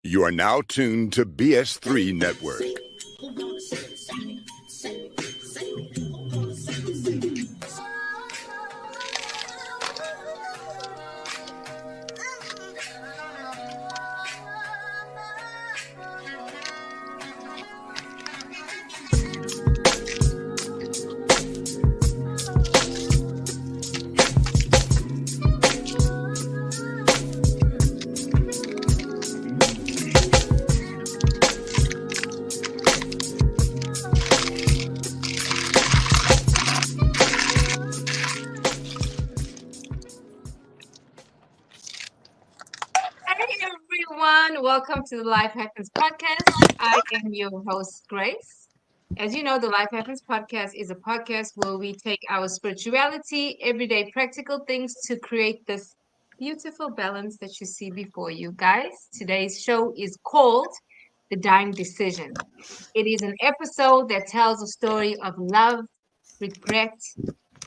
You are now tuned to BS3 Network. Welcome to the Life Happens podcast. I am your host, Grace. As you know, the Life Happens podcast is a podcast where we take our spirituality, everyday practical things to create this beautiful balance that you see before you. Guys, today's show is called The Dying Decision. It is an episode that tells a story of love, regret,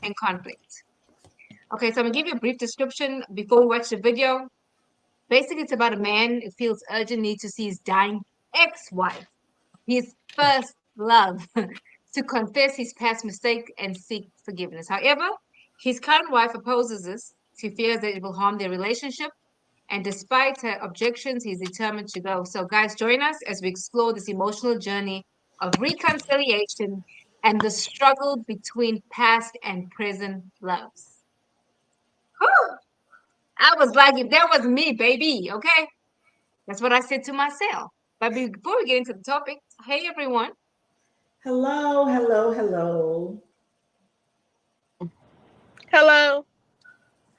and conflict. Okay, so I'm going to give you a brief description before we watch the video. Basically, it's about a man who feels urgent need to see his dying ex-wife, his first love, to confess his past mistake and seek forgiveness. However, his current wife opposes this. She fears that it will harm their relationship. And despite her objections, he's determined to go. So, guys, join us as we explore this emotional journey of reconciliation and the struggle between past and present loves. Whew! I was like, if that was me, baby, okay? That's what I said to myself. But before we get into the topic, hey everyone. Hello. Hello.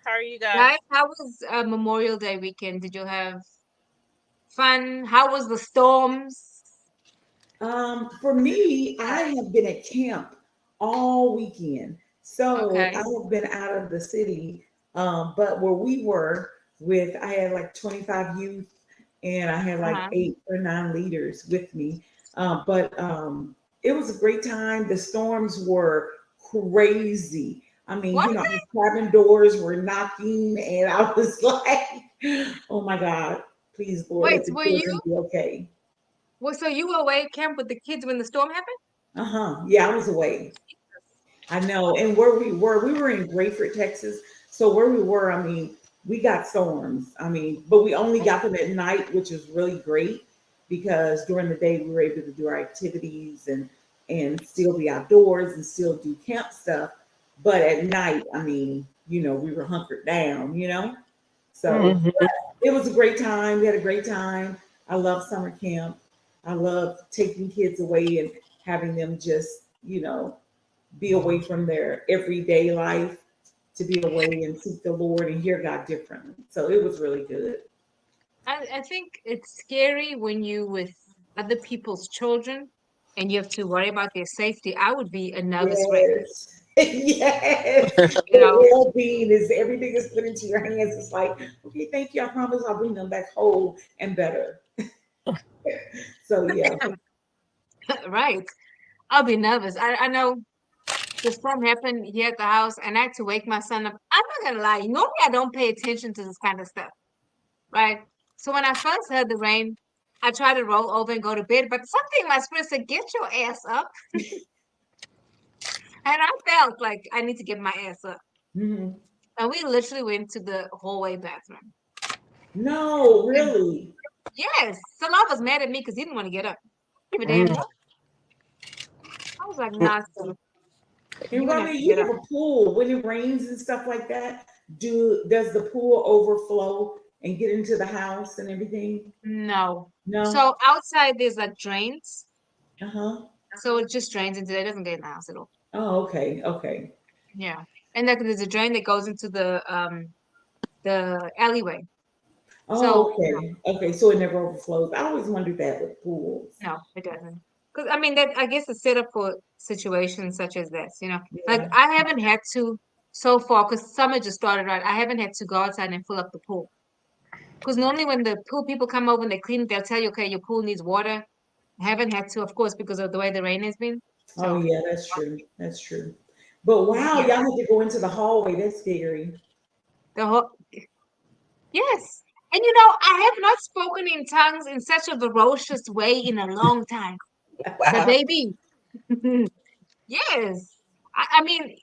How are you guys? How was Memorial Day weekend? Did you have fun? How was the storms? For me, I have been at camp all weekend. So Okay. I have been out of the city. But where we were I had like 25 youth and I had like 8 or 9 leaders with me. But it was a great time. The storms were crazy. I mean, the cabin doors were knocking, and I was like, "Oh my God, please, Lord, let the children be okay." Well, so you were away at camp with the kids when the storm happened? Yeah, I was away. I know. And where we were in Grayford, Texas. So where we were, I mean, we got storms. I mean, but we only got them at night, which was really great because during the day we were able to do our activities and still be outdoors and still do camp stuff. But at night, I mean, we were hunkered down, So it was a great time. We had a great time. I love summer camp. I love taking kids away and having them just, be away from their everyday life to be away and seek the Lord and hear God differently. So it was really good. I think it's scary when you with other people's children and you have to worry about their safety. I would be a nervous wreck. Yes. The well-being is everything is put into your hands. It's like, okay, thank you. I promise I'll bring them back whole and better. So yeah. Right. I'll be nervous. I know the storm happened here at the house and I had to wake my son up. I'm not gonna lie, normally I don't pay attention to this kind of stuff. Right. So when I first heard the rain, I tried to roll over and go to bed, but something in my spirit said, get your ass up. And I felt like I need to get my ass up. Mm-hmm. And we literally went to the hallway bathroom. No, really? Yes. So I was mad at me because he didn't want to get up. Give a damn. I was like, nah. And Robbie, you have a pool. When it rains and stuff like that, does the pool overflow and get into the house and everything? No. No. So outside there's like drains. Uh-huh. So it just drains into there. It doesn't get in the house at all. Oh, okay. Yeah. And like there's a drain that goes into the alleyway. Oh, okay. So it never overflows. I always wondered that with pools. No, it doesn't. Because I mean that I guess it's set up for situations such as this, Yeah. Like I haven't had to so far because summer just started, right? I haven't had to go outside and fill up the pool. Because normally when the pool people come over and they clean it, they'll tell you, okay, your pool needs water. I haven't had to, of course, because of the way the rain has been. So, oh yeah, that's true. But wow, y'all had to go into the hallway. That's scary. Yes. And you know, I have not spoken in tongues in such a ferocious way in a long time. But Wow. baby, yes. I mean,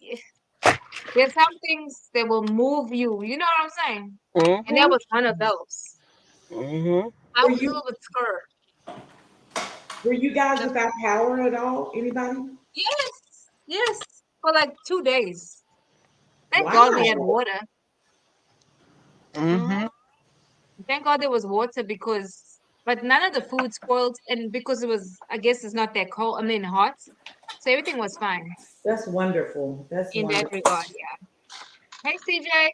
there's some things that will move you. You know what I'm saying? And that Mm-hmm. was one of those. Mm-hmm. I Were was a you little bit scared. were you guys without power at all? Anybody? Yes, yes, for like 2 days. Thank God we had Wow. water. Mm-hmm. Mhm. Thank God there was water because, but none of the food spoiled, and because it was, I guess it's not that cold. I mean, hot, so everything was fine That's wonderful. That's in that wonderful. regard. Yeah. Hey, CJ.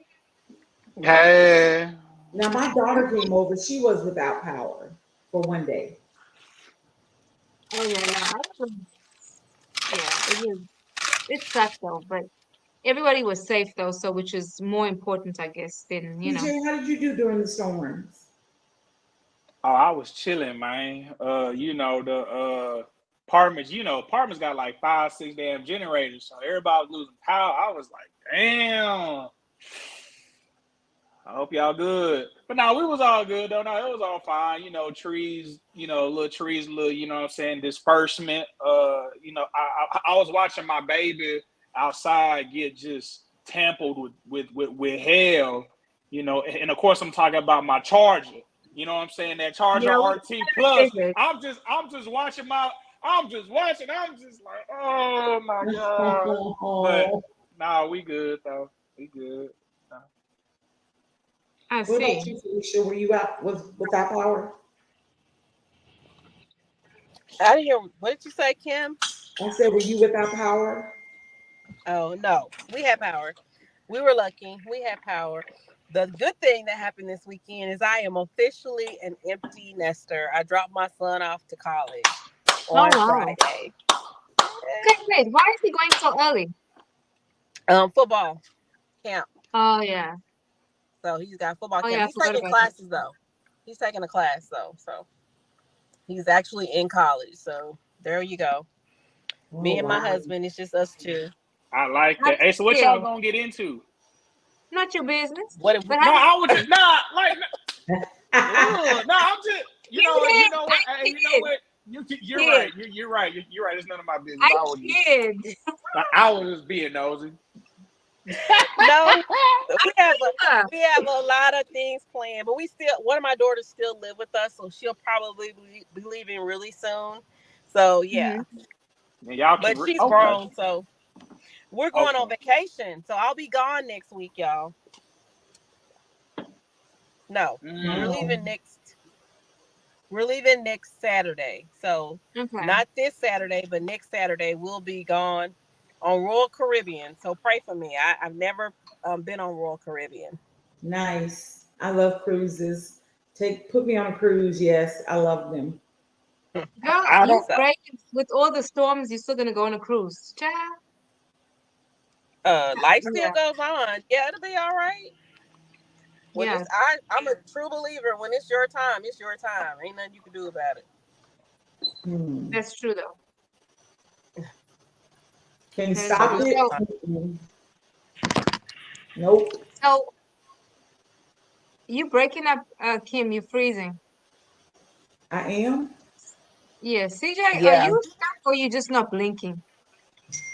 Hey, Now my daughter came over. She was without power for one day. Oh yeah, no, I was, yeah, it was. It sucked though, but everybody was safe though, so which is more important, I guess, than you know. TJ, how did you do during the storms? oh, I was chilling, man. The apartments, apartments got like 5, 6 damn generators, so everybody was losing power. I was like, damn. I hope y'all good. But no, we was all good though. No, it was all fine. Trees, little trees, little, what I'm saying, disbursement. I was watching my baby outside get just tampered with hell, and of course I'm talking about my charger. You know what I'm saying? That Charger Yeah, we RT Plus. figured. I'm just watching I'm just like, oh my God. But Oh, nah, we good though. We good. Nah. I what about see. you, Felicia? Were you out was without power? I didn't hear. What did you say, Kim? I said, were you without power? Oh no, we had power. We were lucky. We had power. The good thing that happened this weekend is I am officially an empty nester. I dropped my son off to college Oh on wow. Friday. Okay, wait. Why is he going so early? Football camp. Oh yeah. So he's got football Oh camp. yeah, I He's forgot taking about that. classes though. He's taking a class though. So he's actually in college. So there you go. Oh Me and my wow. husband, it's just us two. I like How that. does Hey, it so what y'all feel? gonna get into? Not your business. What if we, But how No, does I was just nah, like no, I'm just you you did? know what, hey, I you know did. what? You're right. Kid. You're right. You're right. It's none of my business. I I was just kid. I was just being nosy. no, we have a Yeah. we have a lot of things planned, but we still one of my daughters still live with us, so she'll probably be leaving really soon. So yeah, Mhm. And y'all can but she's okay. grown, so we're going on Okay. vacation. So I'll be gone next week, y'all. No, we're Mm. Wow. leaving next. We're leaving next Saturday. So Okay. not this Saturday, but next Saturday we'll be gone on Royal Caribbean. So pray for me. I've never been on Royal Caribbean. Nice. I love cruises. Put me on a cruise. Yes, I love them. Girl, I you don't So brave with all the storms, you're still gonna go on a cruise. Child. life still Yeah. goes on. Yeah, it'll be all right. When it's Yeah. I'm a true believer. When it's your time, it's your time. Ain't nothing you can do about it. Hmm. That's true though. Can you That is stop true. So it? Mm-mm. Nope. So you breaking up, Kim, you're freezing. I am. Yeah, CJ, are yeah. you stuck or you just not blinking?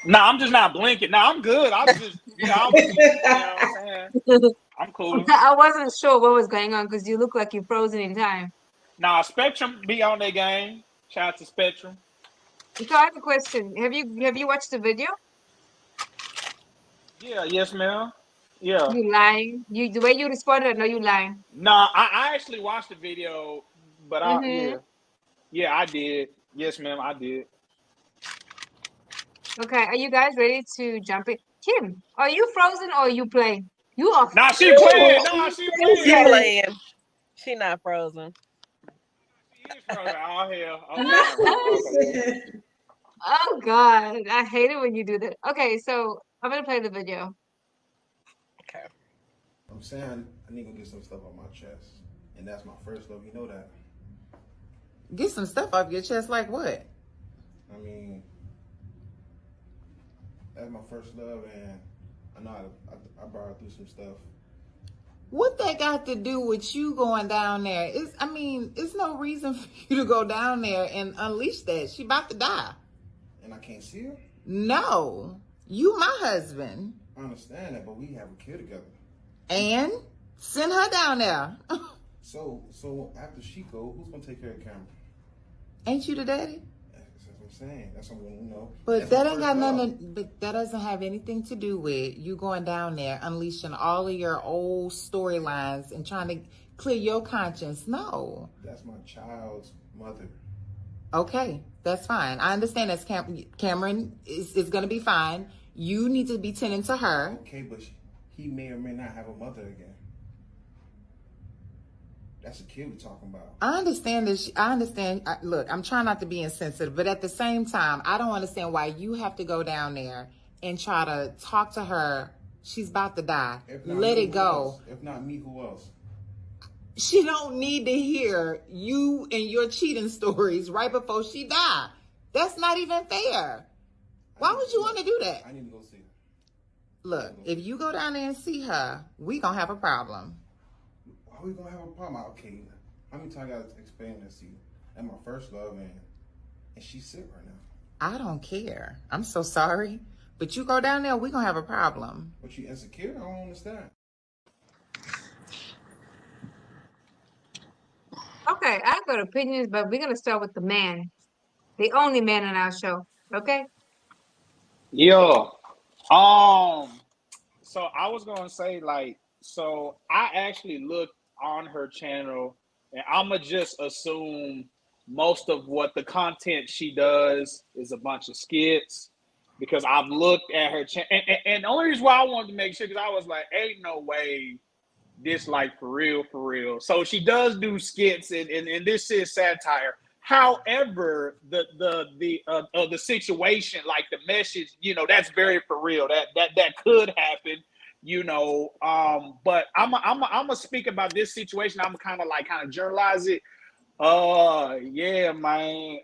no, I'm just not blinking. No, I'm good. I'm just I was just what I'm saying. I'm cool. I wasn't sure what was going on because you look like you're frozen in time. Nah, Spectrum be on their game. Shout out to Spectrum. So I have a question. Have you watched the video? Yeah, yes, ma'am. Yeah. You lying? You the way you responded, I know you lying. Nah, I actually watched the video, but Mm-hmm. yeah, I did. Yes, ma'am, I did. Okay, are you guys ready to jump in? Kim, are you frozen or are you playing? You are Nah, she playing. Ooh, Nah, she She playing. frozen. playing. She not frozen. She is frozen. Oh hell. I'm Okay, not never mind. Okay. frozen. Oh God, I hate it when you do that. Okay, so I'm gonna play the video. Okay. I'm saying I need to get some stuff on my chest, and that's my first love. You know that. Get some stuff off your chest, like what? I mean, that's my first love, and I know I brought her through some stuff, What that got to do with you going down there? It's no reason for you to go down there and unleash that. She about to die. And I can't see her? No. You my husband. I understand that, but we have a kid together. And send her down there. So after she go, who's gonna take care of Cameron? Ain't you the daddy? That's what I'm saying. That's what I'm, But that ain't got nothing. But that doesn't have anything to do with you going down there, unleashing all of your old storylines and trying to clear your conscience. No. That's my child's mother. Okay, that's fine. I understand that's Cameron is going to be fine. You need to be tending to her. Okay, but he may or may not have a mother again. That's a kid we're talking about. I understand this. I understand. Look, I'm trying not to be insensitive, but at the same time, I don't understand why you have to go down there and try to talk to her. She's about to die. Let it go. If not me, who else? She don't need to hear you and your cheating stories right before she die. That's not even fair. Why would you want to do that? I need to go see her. Look, if you go down there and see her, we gonna have a problem. Why are we gonna have a problem? Okay, how many times I gotta explain this to you? That's my first love, and she's sick right now. I don't care. I'm so sorry. But you go down there, we gonna have a problem. But you insecure? I don't understand. Okay, I've got opinions, but we're gonna start with the man, the only man on our show. Okay. Yeah. So I was gonna say, like, so I actually looked on her channel, and I'ma just assume most of what the content she does is a bunch of skits, because I've looked at her channel, and the only reason why I wanted to make sure, because I was like, ain't no way this like for real. So she does do skits, and this is satire. However, the situation, like the message, that's very for real. That could happen, But I'm gonna speak about this situation. I'm kind of generalize it. Yeah, man.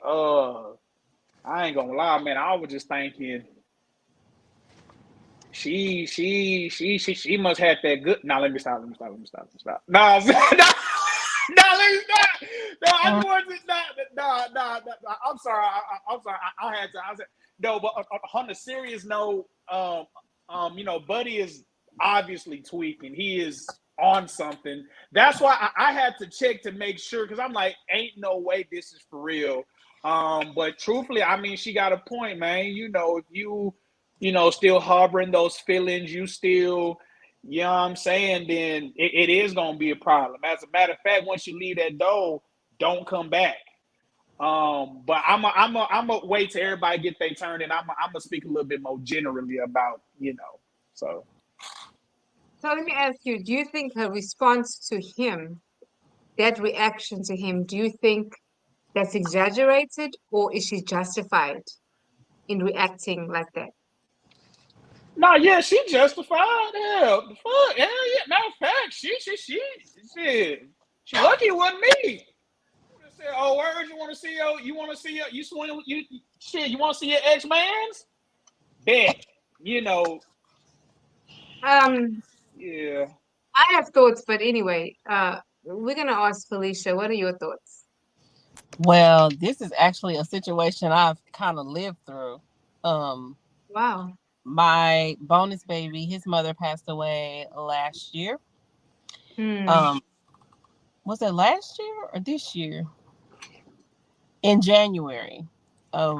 I ain't gonna lie, man. I was just thinking, she must have that good. Now let me stop. No, no, let me stop. No, let me stop. No, I wasn't. No. I'm sorry. I'm sorry. I had to. I said no, but on a serious note, Buddy is obviously tweaking. He is on something. That's why I had to check to make sure, because I'm like, ain't no way this is for real. But truthfully, I mean, she got a point, man. If you still harboring those feelings, you still, you know what I'm saying, then it is going to be a problem. As a matter of fact, once you leave that door, don't come back. But I'm a wait till everybody get their turn, and I'm a speak a little bit more generally about, so. So let me ask you, do you think her response to him, that reaction to him, do you think that's exaggerated, or is she justified in reacting like that? No, yeah, she justified. Yeah, the fuck, yeah. Matter of fact, she lucky it wasn't me. Said, oh, words, you want to see your, you want to see your ex-mans? Bet, Yeah. I have thoughts, but anyway, we're gonna ask Felicia, what are your thoughts? Well, this is actually a situation I've kind of lived through. Wow. My bonus baby, his mother passed away last year. Was it last year or this year? In January of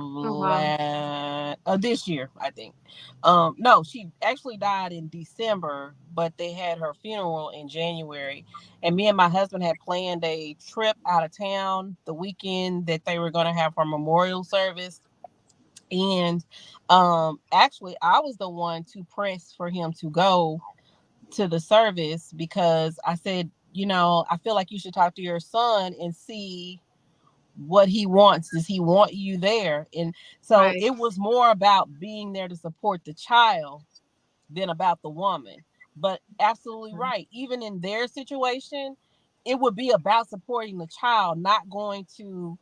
this year, I think. No, she actually died in December, but they had her funeral in January. And me and my husband had planned a trip out of town the weekend that they were going to have her memorial service. And actually, I was the one to press for him to go to the service, because I said, I feel like you should talk to your son and see what he wants. Does he want you there? And so It was more about being there to support the child than about the woman. But absolutely right. Even in their situation, it would be about supporting the child, not going to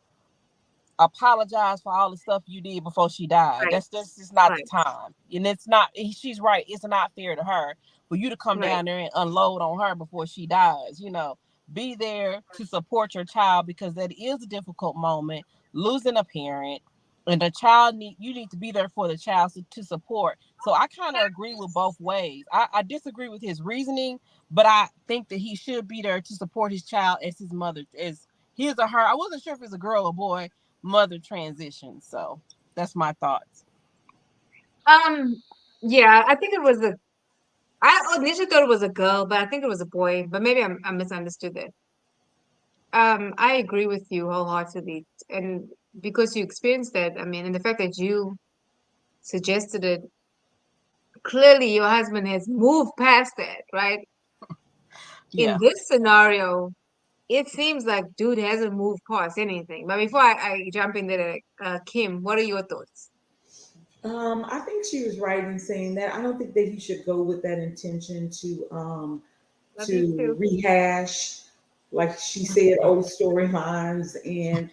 apologize for all the stuff you did before she died. That's just not the time. And it's not, she's right, it's not fair to her. for you to come Right. down there and unload on her before she dies. Be there to support your child, because that is a difficult moment, losing a parent, and the child you need to be there for the child to support. So I kind of agree with both ways. I disagree with his reasoning, but I think that he should be there to support his child as his mother, as his or her. I wasn't sure if it's a girl or boy mother transition. So that's my thoughts. Yeah, I think it was I initially thought it was a girl, but I think it was a boy. But maybe I misunderstood it. I agree with you wholeheartedly, and because you experienced that, I mean, and the fact that you suggested it, clearly your husband has moved past that, right? In Yeah. this scenario, it seems like dude hasn't moved past anything. But before I jump into that, Kim, what are your thoughts? I think she was right in saying that. I don't think that he should go with that intention Love you to too. rehash, like she said, old storylines and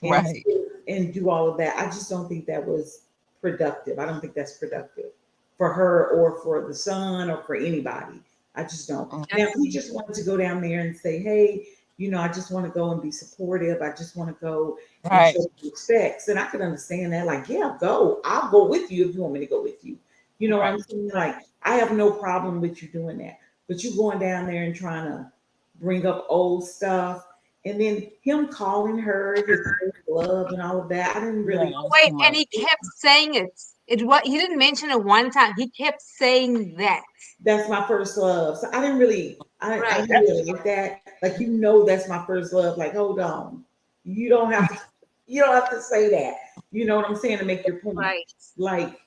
Right. and do all of that. I just don't think that was productive. I don't think that's productive for her or for the son or for anybody. I just don't. Now, if he just wanted to go down there and say, hey, I just want to go and be supportive. I just want to go and Right. show respects. And I could understand that. Like, yeah, go. I'll go with you if you want me to go with you. You know what I'm saying? Like, I have no problem with you doing that. But you going down there and trying to bring up old stuff. And then him calling her his first love and all of that. I didn't Yeah, really. that's Wait, too and much. he kept saying it. He didn't mention it one time. He kept saying that. That's my first love. So I didn't really, I Right. didn't really like that. Like, that's my first love. Like, hold on. You don't have to, you don't have to say that. You know what I'm saying, to make your point. Right. Like,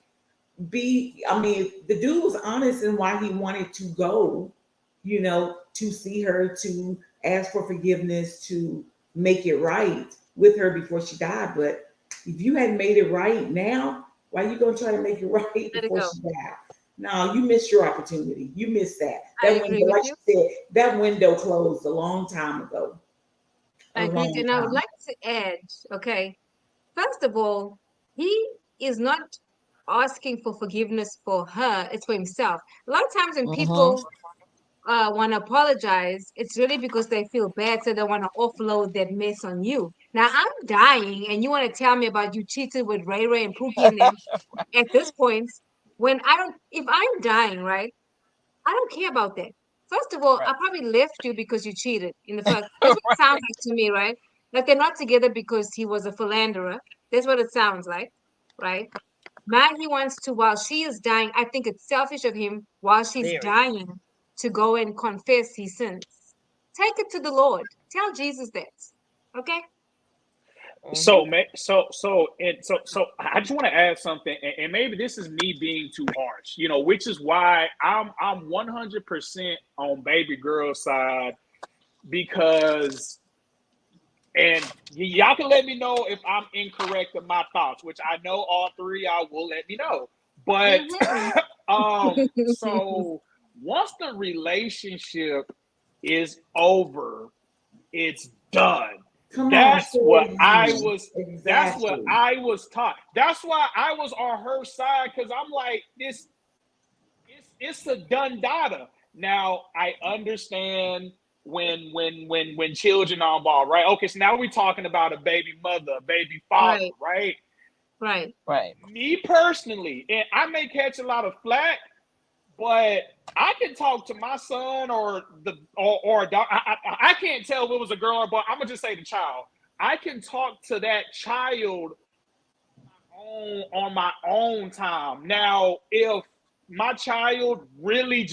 I mean, the dude was honest in why he wanted to go, to see her, to ask for forgiveness, to make it right with her before she died. But if you hadn't made it right now, why you gonna try to make it right Let it before go. she died? No, you missed your opportunity. You missed that. I That agree window, with like you. she said, that window closed a long time ago. I A agree. long And I would time. like to add, okay, first of all, he is not asking for forgiveness for her, it's for himself. A lot of times when Mm-hmm. people want to apologize, it's really because they feel bad, so they want to offload that mess on you. Now, I'm dying, and you want to tell me about you cheated with Ray Ray and Pookie and them at this point, when if I'm dying, right? I don't care about that. First of all, Right. I probably left you because you cheated in the first. That's what it sounds like to me, right? Like they're not together because he was a philanderer. That's what it sounds like, right? Now he wants to, while she is dying, I think it's selfish of him while she's Very. dying to go and confess his sins. Take it to the Lord. Tell Jesus that. Okay? Mm-hmm. So I just want to add something, and maybe this is me being too harsh, which is why I'm 100% on baby girl side, because, and y'all can let me know if I'm incorrect in my thoughts, which I know all three of y'all will let me know. But Mhm. so once the relationship is over, it's done. Come on, That's say what it I again. was. That's what Exactly. I was taught. That's why I was on her side, because I'm like, this. It's a done data. Now I understand when children are involved, right? Okay, so now we're talking about a baby mother, a baby father, Right, right? right. Right. Me personally, and I may catch a lot of flack, but I can talk to my son or a dog. I can't tell if it was a girl or boy. I'm gonna just say the child. I can talk to that child on my own time. Now, if my child really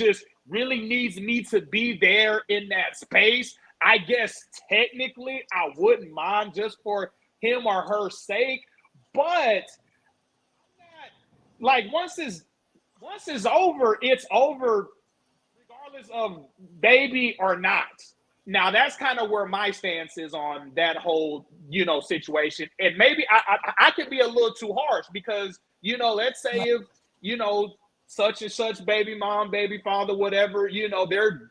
needs me to be there in that space, I guess technically I wouldn't mind, just for him or her sake. But like once it's over, it's over, regardless of baby or not. Now that's kind of where my stance is on that whole situation, and maybe I could be a little too harsh, because let's say if such and such baby mom, baby father, whatever, they're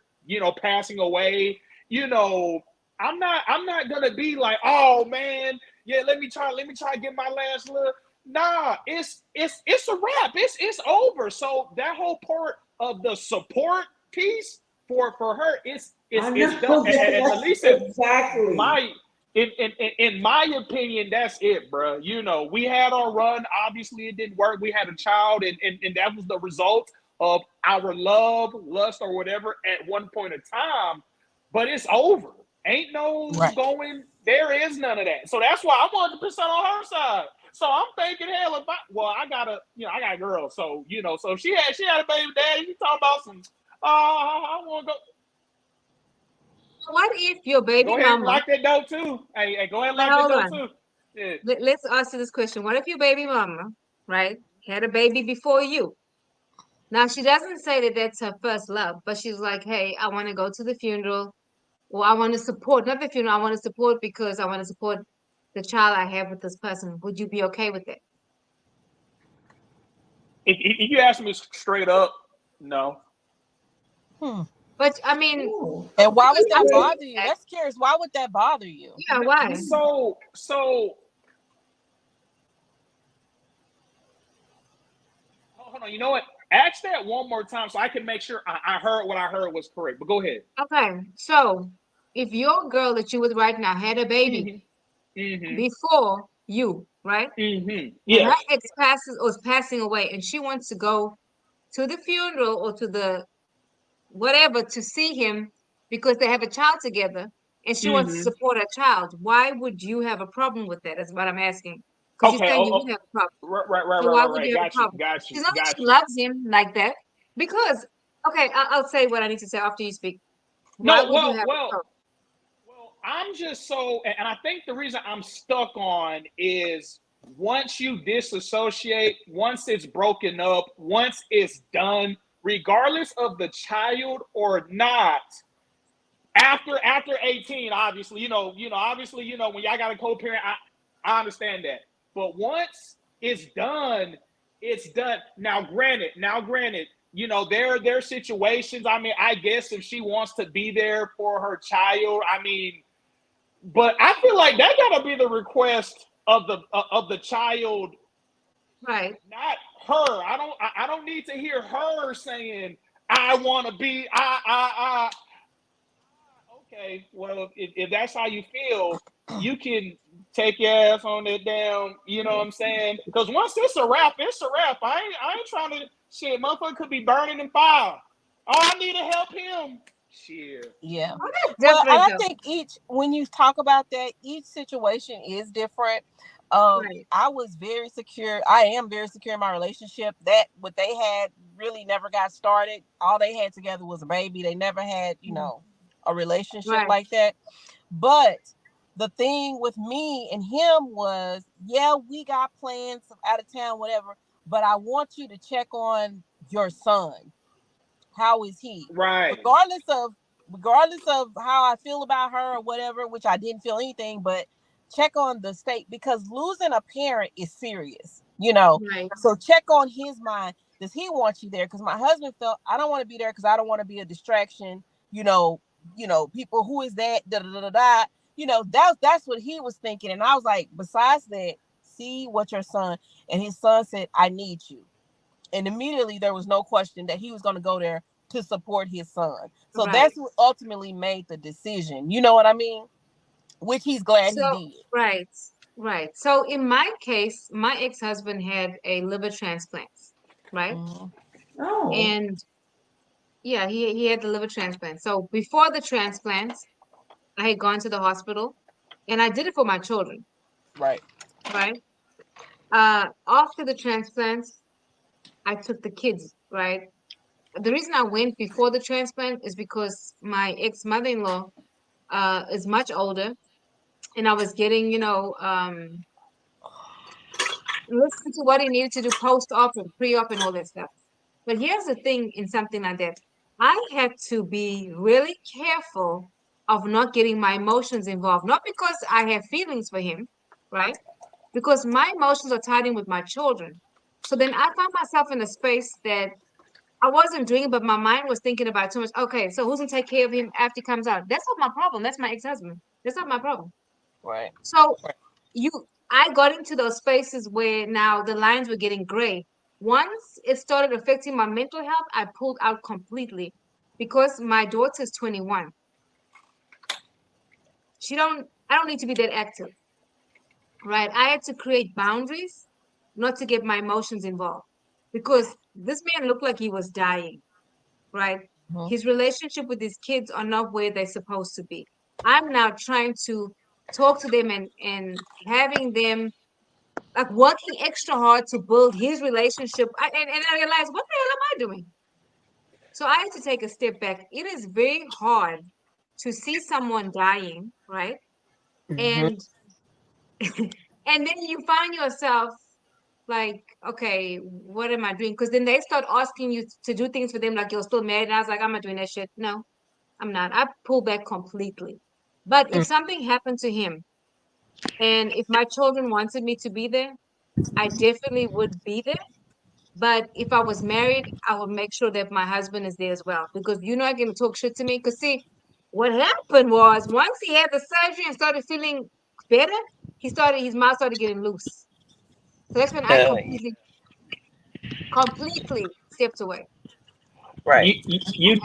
passing away. I'm not gonna be like, oh man, yeah, let me try to get my last little. Nah, it's a wrap. It's over. So that whole part of the support piece for her, it's I it's know. done. At least Exactly. in my opinion, that's it, bro. You know, we had our run. Obviously, it didn't work. We had a child, and that was the result of our love, lust, or whatever at one point in time. But it's over. Ain't no Right. going. There is none of that. So that's why I'm 100% on her side. So I'm thinking, hell, I got a girl. So so if she had a baby daddy. You talking about some? I want to go. What if your baby Go ahead and mama? lock that door too. Hey, go ahead and Now, lock that hold door on. too. Yeah. Let's answer this question. What if your baby mama, right, had a baby before you? Now she doesn't say that that's her first love, but she's like, hey, I want to go to the funeral, or I want to support, not the funeral, I want to support because I want to support the child I have with this person. Would you be okay with it? If you ask me straight up, no. But I mean, Ooh. And why would that because bother you? That's curious. Why would that bother you? yeah, why? So hold on. You know what? Ask that one more time so I can make sure I heard what I heard was correct. But go ahead. Okay, so if your girl that you with right now had a baby before you, right? And Yes. her ex was passing away, and she wants to go to the funeral or to the whatever to see him because they have a child together, and she wants to support her child. Why would you have a problem with that? That's what I'm asking. Because you're Okay. saying you wouldn't have a problem. Right. So why would you have a Got you. problem? It's not that she loves him like that. Because okay, I'll say what I need to say after you speak. Why No, would you have a problem? Well, I'm just so, and I think the reason I'm stuck on is once you disassociate, once it's broken up, once it's done, regardless of the child or not, after 18, obviously, obviously, when y'all got a co-parent, I understand that. But once it's done, it's done. Now, granted, there are situations. I mean, I guess if she wants to be there for her child, I mean, but I feel like that gotta be the request of the child, Right. not her. I don't need to hear her saying, I want to be, okay, well, if that's how you feel, you can take your ass on that down. You know what I'm saying? Because once it's a wrap, it's a wrap. I ain't trying to shit. Motherfucker could be burning in fire. Oh, I need to help him. Shit. Yeah. Oh, that's Well, different I though. think when you talk about that, each situation is different. Right. I was very secure. I am very secure in my relationship. That what they had really never got started. All they had together was a baby. They never had, a relationship Right. like that. But the thing with me and him was, yeah, we got plans out of town, whatever. But I want you to check on your son. How is he? Right. Regardless of how I feel about her or whatever, which I didn't feel anything, but check on the state, because losing a parent is serious, Right. So check on his mind. Does he want you there? Because my husband felt, I don't want to be there because I don't want to be a distraction. People, who is that? Da da da da. That's what he was thinking. And I was like, besides that, see what your son. And his son said, I need you. And immediately there was no question that he was going to go there to support his son. So Right. that's what ultimately made the decision. You know what I mean? Which he's glad he did. Right. So in my case, my ex-husband had a liver transplant, right? Oh. And yeah, he had the liver transplant. So before the transplant, I had gone to the hospital, and I did it for my children, Right. right? After the transplant, I took the kids, right? The reason I went before the transplant is because my ex-mother-in-law is much older, and I was getting, listen to what he needed to do post-op and pre-op and all that stuff. But here's the thing in something like that. I had to be really careful of not getting my emotions involved. Not because I have feelings for him, right? Because my emotions are tied in with my children. So then I found myself in a space that I wasn't doing it, but my mind was thinking about too much. Okay, so who's gonna take care of him after he comes out? That's not my problem. That's my ex-husband. That's not my problem. Right. So I got into those spaces where now the lines were getting gray. Once it started affecting my mental health, I pulled out completely because my daughter's 21. I don't need to be that active, right? I had to create boundaries not to get my emotions involved because this man looked like he was dying, right? Mhm. His relationship with his kids are not where they're supposed to be. I'm now trying to talk to them and having them like working extra hard to build his relationship. And I realized, what the hell am I doing? So I had to take a step back. It is very hard to see someone dying, right? Mhm. And and then you find yourself like, okay, what am I doing? Because then they start asking you to do things for them, like you're still married. And I was like, I'm not doing that shit. No, I'm not. I pull back completely. But if something happened to him, and if my children wanted me to be there, I definitely would be there. But if I was married, I would make sure that my husband is there as well because you're not going to talk shit to me. Because see, what happened was once he had the surgery and started feeling better, his mouth started getting loose. So that's when I Uh, completely stepped away. right. You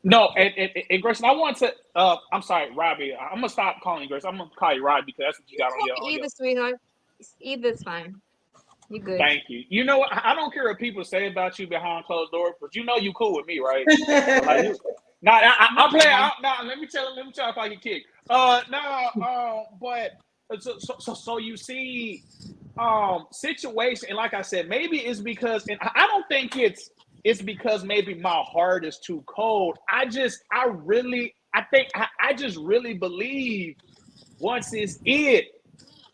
no, and Grayson, I want to. I'm sorry, Robbie. I'm gonna stop calling you Grayson. I'm gonna call you Robbie because that's what you You got call on me your. either, sweetheart. Either's fine. You good. Thank you. You know what? I don't care what people say about you behind closed doors, but you know you cool with me, right? So like you. Nah, I'm playing. Nah, let me tell if I get kicked. But so you see, situation, and like I said, maybe it's because, and I don't think it's because maybe my heart is too cold. I just really believe once it's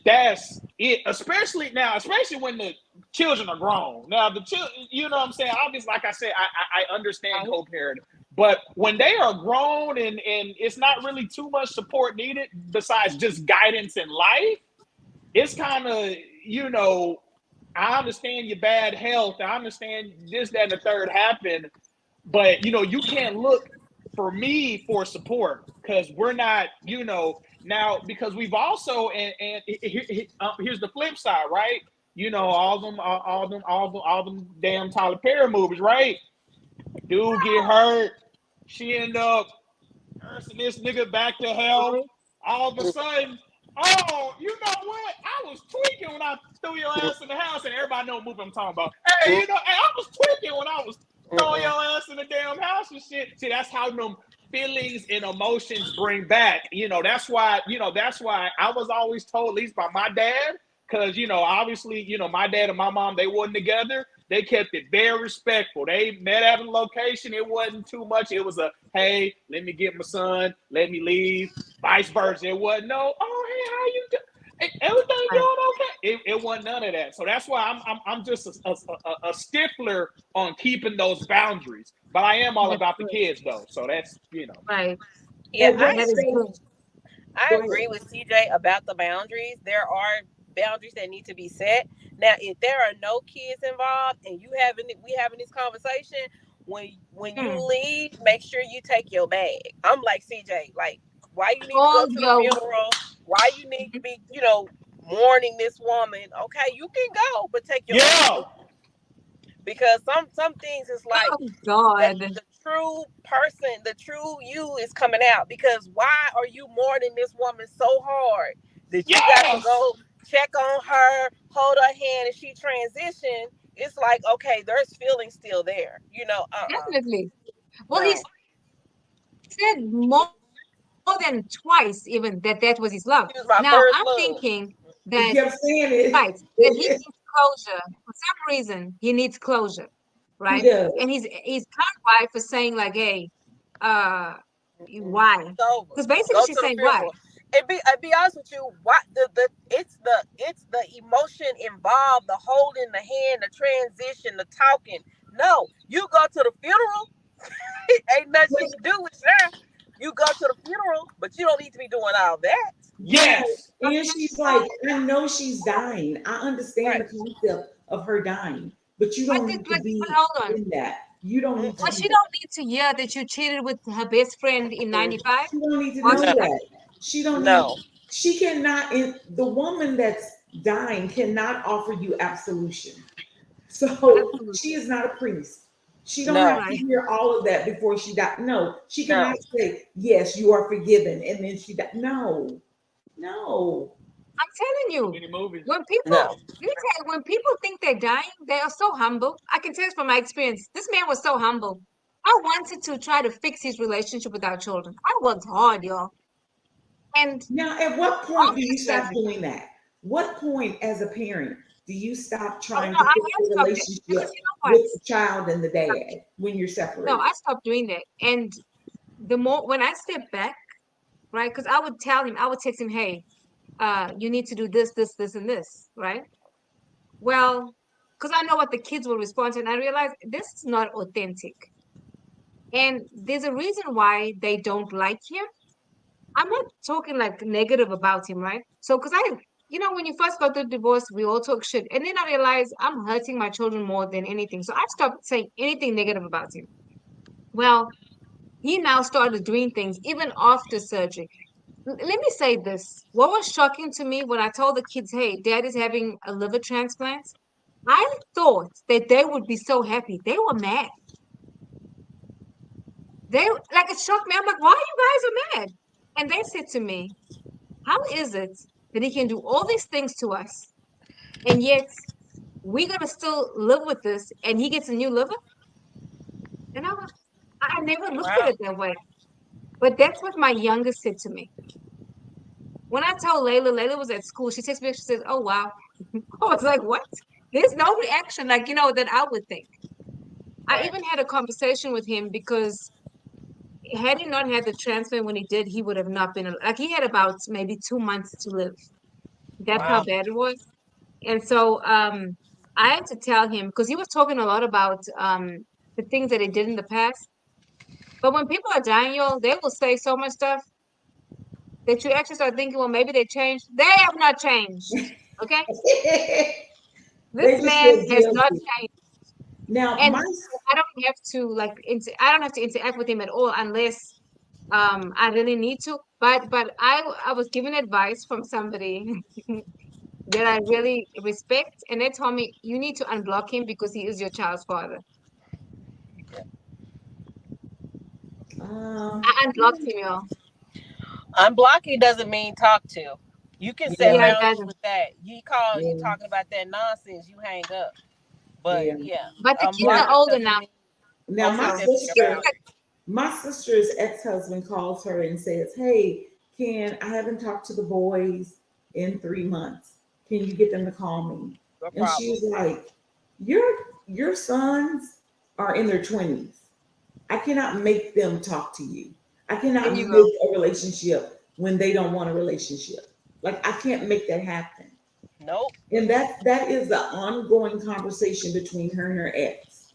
that's it. Especially now, especially when the children are grown. Now the children, you know what I'm saying? Obviously, like I said, I understand Right. co-parenting, but when they are grown and it's not really too much support needed besides just guidance in life, it's kind of, you know, I understand your bad health. I understand this, that, and the third happened, but you know, you can't look for me for support because we're not, you know, now because we've also here's the flip side, right? You know, all them damn Tyler Perry movies, right? Dude get hurt, she end up nursing this nigga back to health. All of a sudden, oh, you know what? I was tweaking when I threw your ass in the house, and everybody know what movie I'm talking about. Hey, you know, hey, I was tweaking when I was throwing your ass in the damn house and shit. See, that's how them feelings and emotions bring back. You know, that's why I was always told, at least by my dad, because you know, obviously, you know, my dad and my mom, they weren't together. They kept it very respectful. They met at a location. It wasn't too much. It was a, hey, let me get my son, let me leave. Vice versa. It wasn't no, oh, hey, how you doing? Hey, everything Right. going okay? It wasn't none of that. So that's why I'm just a stickler on keeping those boundaries. But I am all That's about the good. kids though. So that's, you know. Right. Yeah, At what That is stage? good. I Go ahead. agree with CJ about the boundaries. There are boundaries that need to be set. Now, if there are no kids involved and we having this conversation, when you Hmm. leave, make sure you take your bag. I'm like CJ, like why you need to go All to the your funeral? Why you need to be, mourning this woman? Okay, you can go, but take your bag Yeah. with you. Because some things is like oh God. the true person, the true you is coming out. Because why are you mourning this woman so hard that you got to Yes. go check on her, hold her hand, and she transitioned? It's like, okay, there's feelings still there. Definitely. Well, he No. said more than twice even that was his love. She was my Now first I'm love. thinking He that kept saying right, that he it. needs closure. For some reason, he needs closure, He right? does. And his current wife is saying like, hey, uh, why? It's over. Because basically Go she's to the saying why? funeral. And be honest with you, what it's the emotion involved, the holding the hand, the transition, the talking. No, you go to the funeral. Ain't nothing she can do with that. You go to the funeral, but you don't need to be doing all that. Yeah. Yes. And she's like, I know she's dying. I understand Right. the concept of her dying, but you don't need to But be hold on. in that. You don't need to But do she that. don't need to hear that you cheated with her best friend in '95 She don't need to or know No, she that. She don't need, no. she cannot, the woman that's dying cannot offer you absolution. So Absolutely. she is not a priest. She don't No, have to Right. hear all of that before she died. No, she no. cannot say, yes, you are forgiven, and then she died. No, no. I'm telling Too you, many movies. when people, No. let me tell you, when people think they're dying, they are so humble. I can tell this from my experience. This man was so humble. I wanted to try to fix his relationship with our children. I worked hard, y'all. And Now, at what point do after you the stop surgery, doing that? What point as a parent do you stop oh trying no, to I fix have the stopped it because relationship you know what? with the child and the dad when you're No, separated? I stopped doing that. And the more when I step back, right? Because I would tell him, I would text him, hey, you need to do this, this, this, and this, right? Well, because I know what the kids will respond to, and I realize this is not authentic. And there's a reason why they don't like him. I'm not talking like negative about him, right? So, because when you first go through divorce, we all talk shit. And then I realized I'm hurting my children more than anything. So I stopped saying anything negative about him. Well, he now started doing things even after surgery. Let me say this. What was shocking to me when I told the kids, hey, dad is having a liver transplant, I thought that they would be so happy. They were mad. They like it shocked me. I'm like, why you guys are mad? And they said to me, how is it that he can do all these things to us and yet we're gonna still live with this and he gets a new liver? And I never looked at Wow. it that way. But that's what my youngest said to me. When I told Layla was at school, she texts me, she says, oh wow. I was like, what? There's no reaction, like, that I would think. I Right. even had a conversation with him because had he not had the transplant when he did, he would have not been like he had about maybe 2 months to live. That's how Wow. bad it was. And so I had to tell him because he was talking a lot about the things that he did in the past. But when people are dying, y'all, they will say so much stuff that you actually start thinking, well, maybe they changed. They have not changed. Okay? This They just man feel has not guilty. changed. Now, And I don't have to I don't have to interact with him at all unless I really need to. But I was given advice from somebody that I really respect, and they told me you need to unblock him because he is your child's father. um, I unblocked him, y'all. Unblocking doesn't mean talk to. You can set Yeah, yeah, it boundaries doesn't. with that. You call you yeah, talking about that nonsense, you hang up. But yeah. yeah, But the kids Now, are unblocking older doesn't now, mean now my so stepping your it's sister, boundaries. like, my sister's ex-husband calls her and says, "Hey, I haven't talked to the boys in 3 months. Can you get them to call me?" Your And problem. she's like, "Your your sons are in their 20s. I cannot make them talk to you. I there cannot you go. make a relationship when they don't want a relationship. Like I can't make that happen." Nope. And that is the ongoing conversation between her and her ex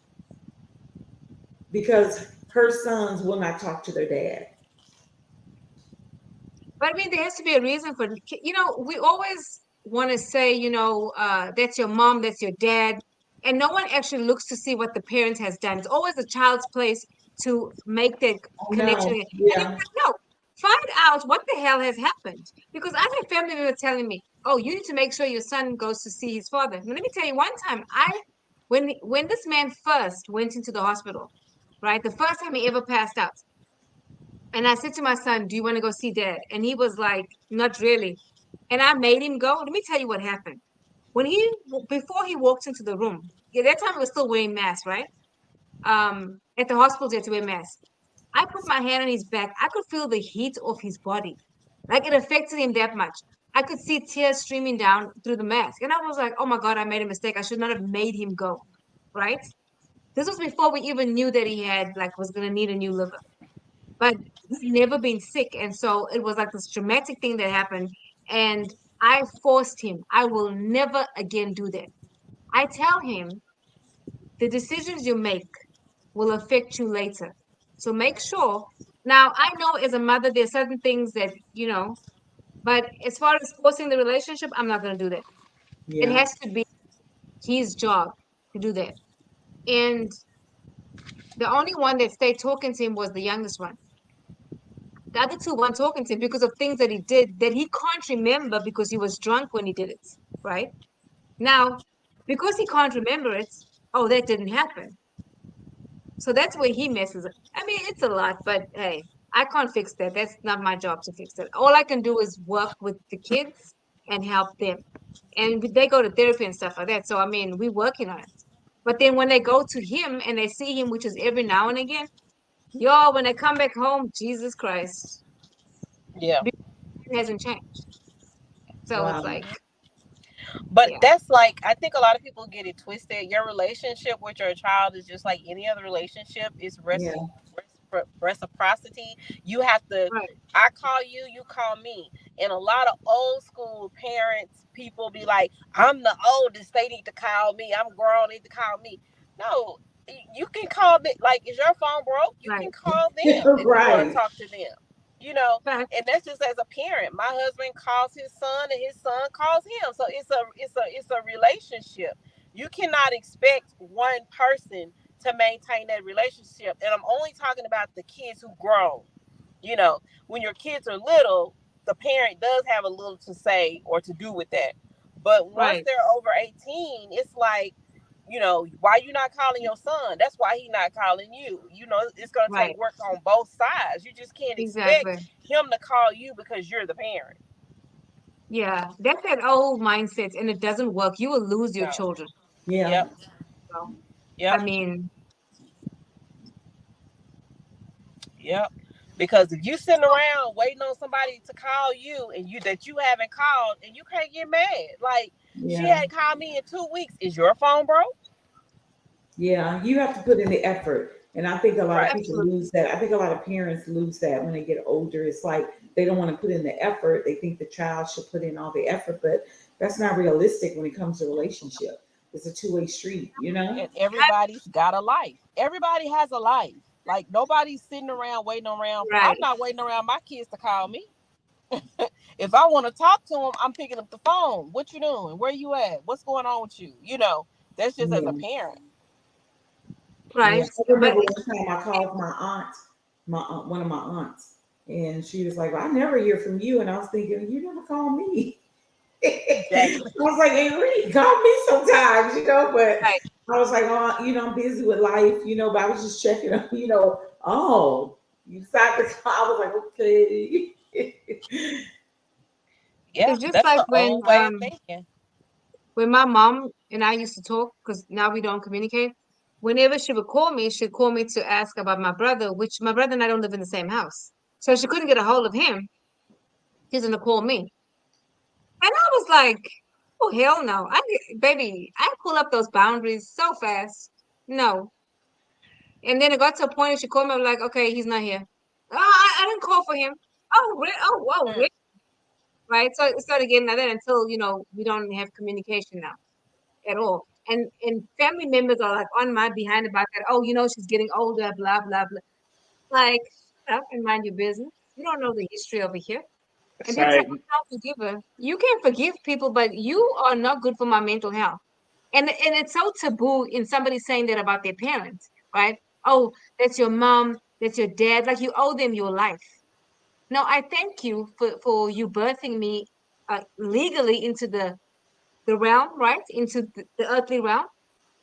because her sons will not talk to their dad. But I mean, there has to be a reason for we always want to say, that's your mom, that's your dad, and no one actually looks to see what the parent has done. It's always the child's place to make that Oh connection. no, And it's yeah. like, no, find out what the hell has happened. Because I had family members telling me, "Oh, you need to make sure your son goes to see his father." Now, let me tell you, one time, when this man first went into the hospital, right, the first time he ever passed out. And I said to my son, do you want to go see dad? And he was like, not really. And I made him go. Let me tell you what happened. Before he walked into the room, at that time he was still wearing masks, right? At the hospital, they had to wear masks. I put my hand on his back. I could feel the heat of his body. Like it affected him that much. I could see tears streaming down through the mask. And I was like, oh my God, I made a mistake. I should not have made him go, right? This was before we even knew that he was going to need a new liver, but he's never been sick. And so it was like this dramatic thing that happened. And I forced him, I will never again do that. I tell him the decisions you make will affect you later. So make sure. Now, I know as a mother, there's certain things that, but as far as forcing the relationship, I'm not going to do that. It Yeah. has to be his job to do that. And the only one that stayed talking to him was the youngest one. The other two weren't talking to him because of things that he did that he can't remember because he was drunk when he did it, right? Now, because he can't remember it, oh, that didn't happen. So that's where he messes up. I mean, it's a lot, but hey, I can't fix that. That's not my job to fix it. All I can do is work with the kids and help them. And they go to therapy and stuff like that. So I mean, we're working on it. But then when they go to him and they see him, which is every now and again, y'all, when they come back home, Jesus Christ, Yeah. it hasn't changed. So it's Wow. like, But yeah, that's like, I think a lot of people get it twisted. Your relationship with your child is just like any other relationship. It's Yeah. reciprocity. You have to, right, I call you, you call me. And a lot of old school parents, people be like, I'm the oldest, they need to call me. I'm grown, they need to call me. No, you can call them. Like, is your phone broke? You right, can call them if you want to Right. talk to them. You know, fact, and that's just as a parent. My husband calls his son and his son calls him. So it's a relationship. You cannot expect one person to maintain that relationship. And I'm only talking about the kids who grown. You know, when your kids are little, the parent does have a little to say or to do with that. But once right, they're over 18, it's like, why you not calling your son? That's why he not calling you. It's going to take right, work on both sides. You just can't expect exactly. him to call you because you're the parent. Yeah, that's that old mindset, and it doesn't work. You will lose your No. children. Yeah. Yep. So, I Yep. mean, Yep. Because if you sitting around waiting on somebody to call you and you haven't called and you can't get mad. Like, she Yeah. hadn't called me in 2 weeks. Is your phone broke? Yeah. You have to put in the effort. And I think a lot of Right. people absolutely, lose that. I think a lot of parents lose that when they get older. It's like they don't want to put in the effort. They think the child should put in all the effort, but that's not realistic when it comes to relationship. It's a two-way street, you know? And everybody's got a life. Everybody has a life. Like, nobody's sitting around waiting around. I'm right, not waiting around my kids to call me. If I want to talk to them, I'm picking up the phone. What you doing? Where you at? What's going on with you? That's just as a Yeah. parent. Yeah. right. I But remember one time I called my aunt, one of my aunts, and she was like, well, I never hear from you. And I was thinking, you never call me. I Exactly. was like, hey, Reed, call me sometimes, but right, I was like, oh, I'm busy with life, but I was just checking up, oh, you decided to call. I was like, okay. Yeah, it's just that's like the old way of thinking. when my mom and I used to talk, because now we don't communicate. Whenever she would call me, she'd call me to ask about my brother, which my brother and I don't live in the same house. So she couldn't get a hold of him. She's gonna call me. And I was like, oh hell no. Baby, I pull up those boundaries so fast. No. And then it got to a point and she called me, I'm like, okay, he's not here. Oh, I didn't call for him. Oh, really? Oh, whoa, Mm. really? Right. So it started getting like that until, we don't have communication now at all. And family members are like on my behind about that. Oh, she's getting older, blah, blah, blah. Like, shut up and mind your business. You don't know the history over here. And people say, Say, I'm not a forgiver. You can forgive people, but you are not good for my mental health. And it's so taboo in somebody saying that about their parents, right? Oh, that's your mom, that's your dad. Like you owe them your life. No, I thank you for you birthing me legally into the realm, right? Into the earthly realm.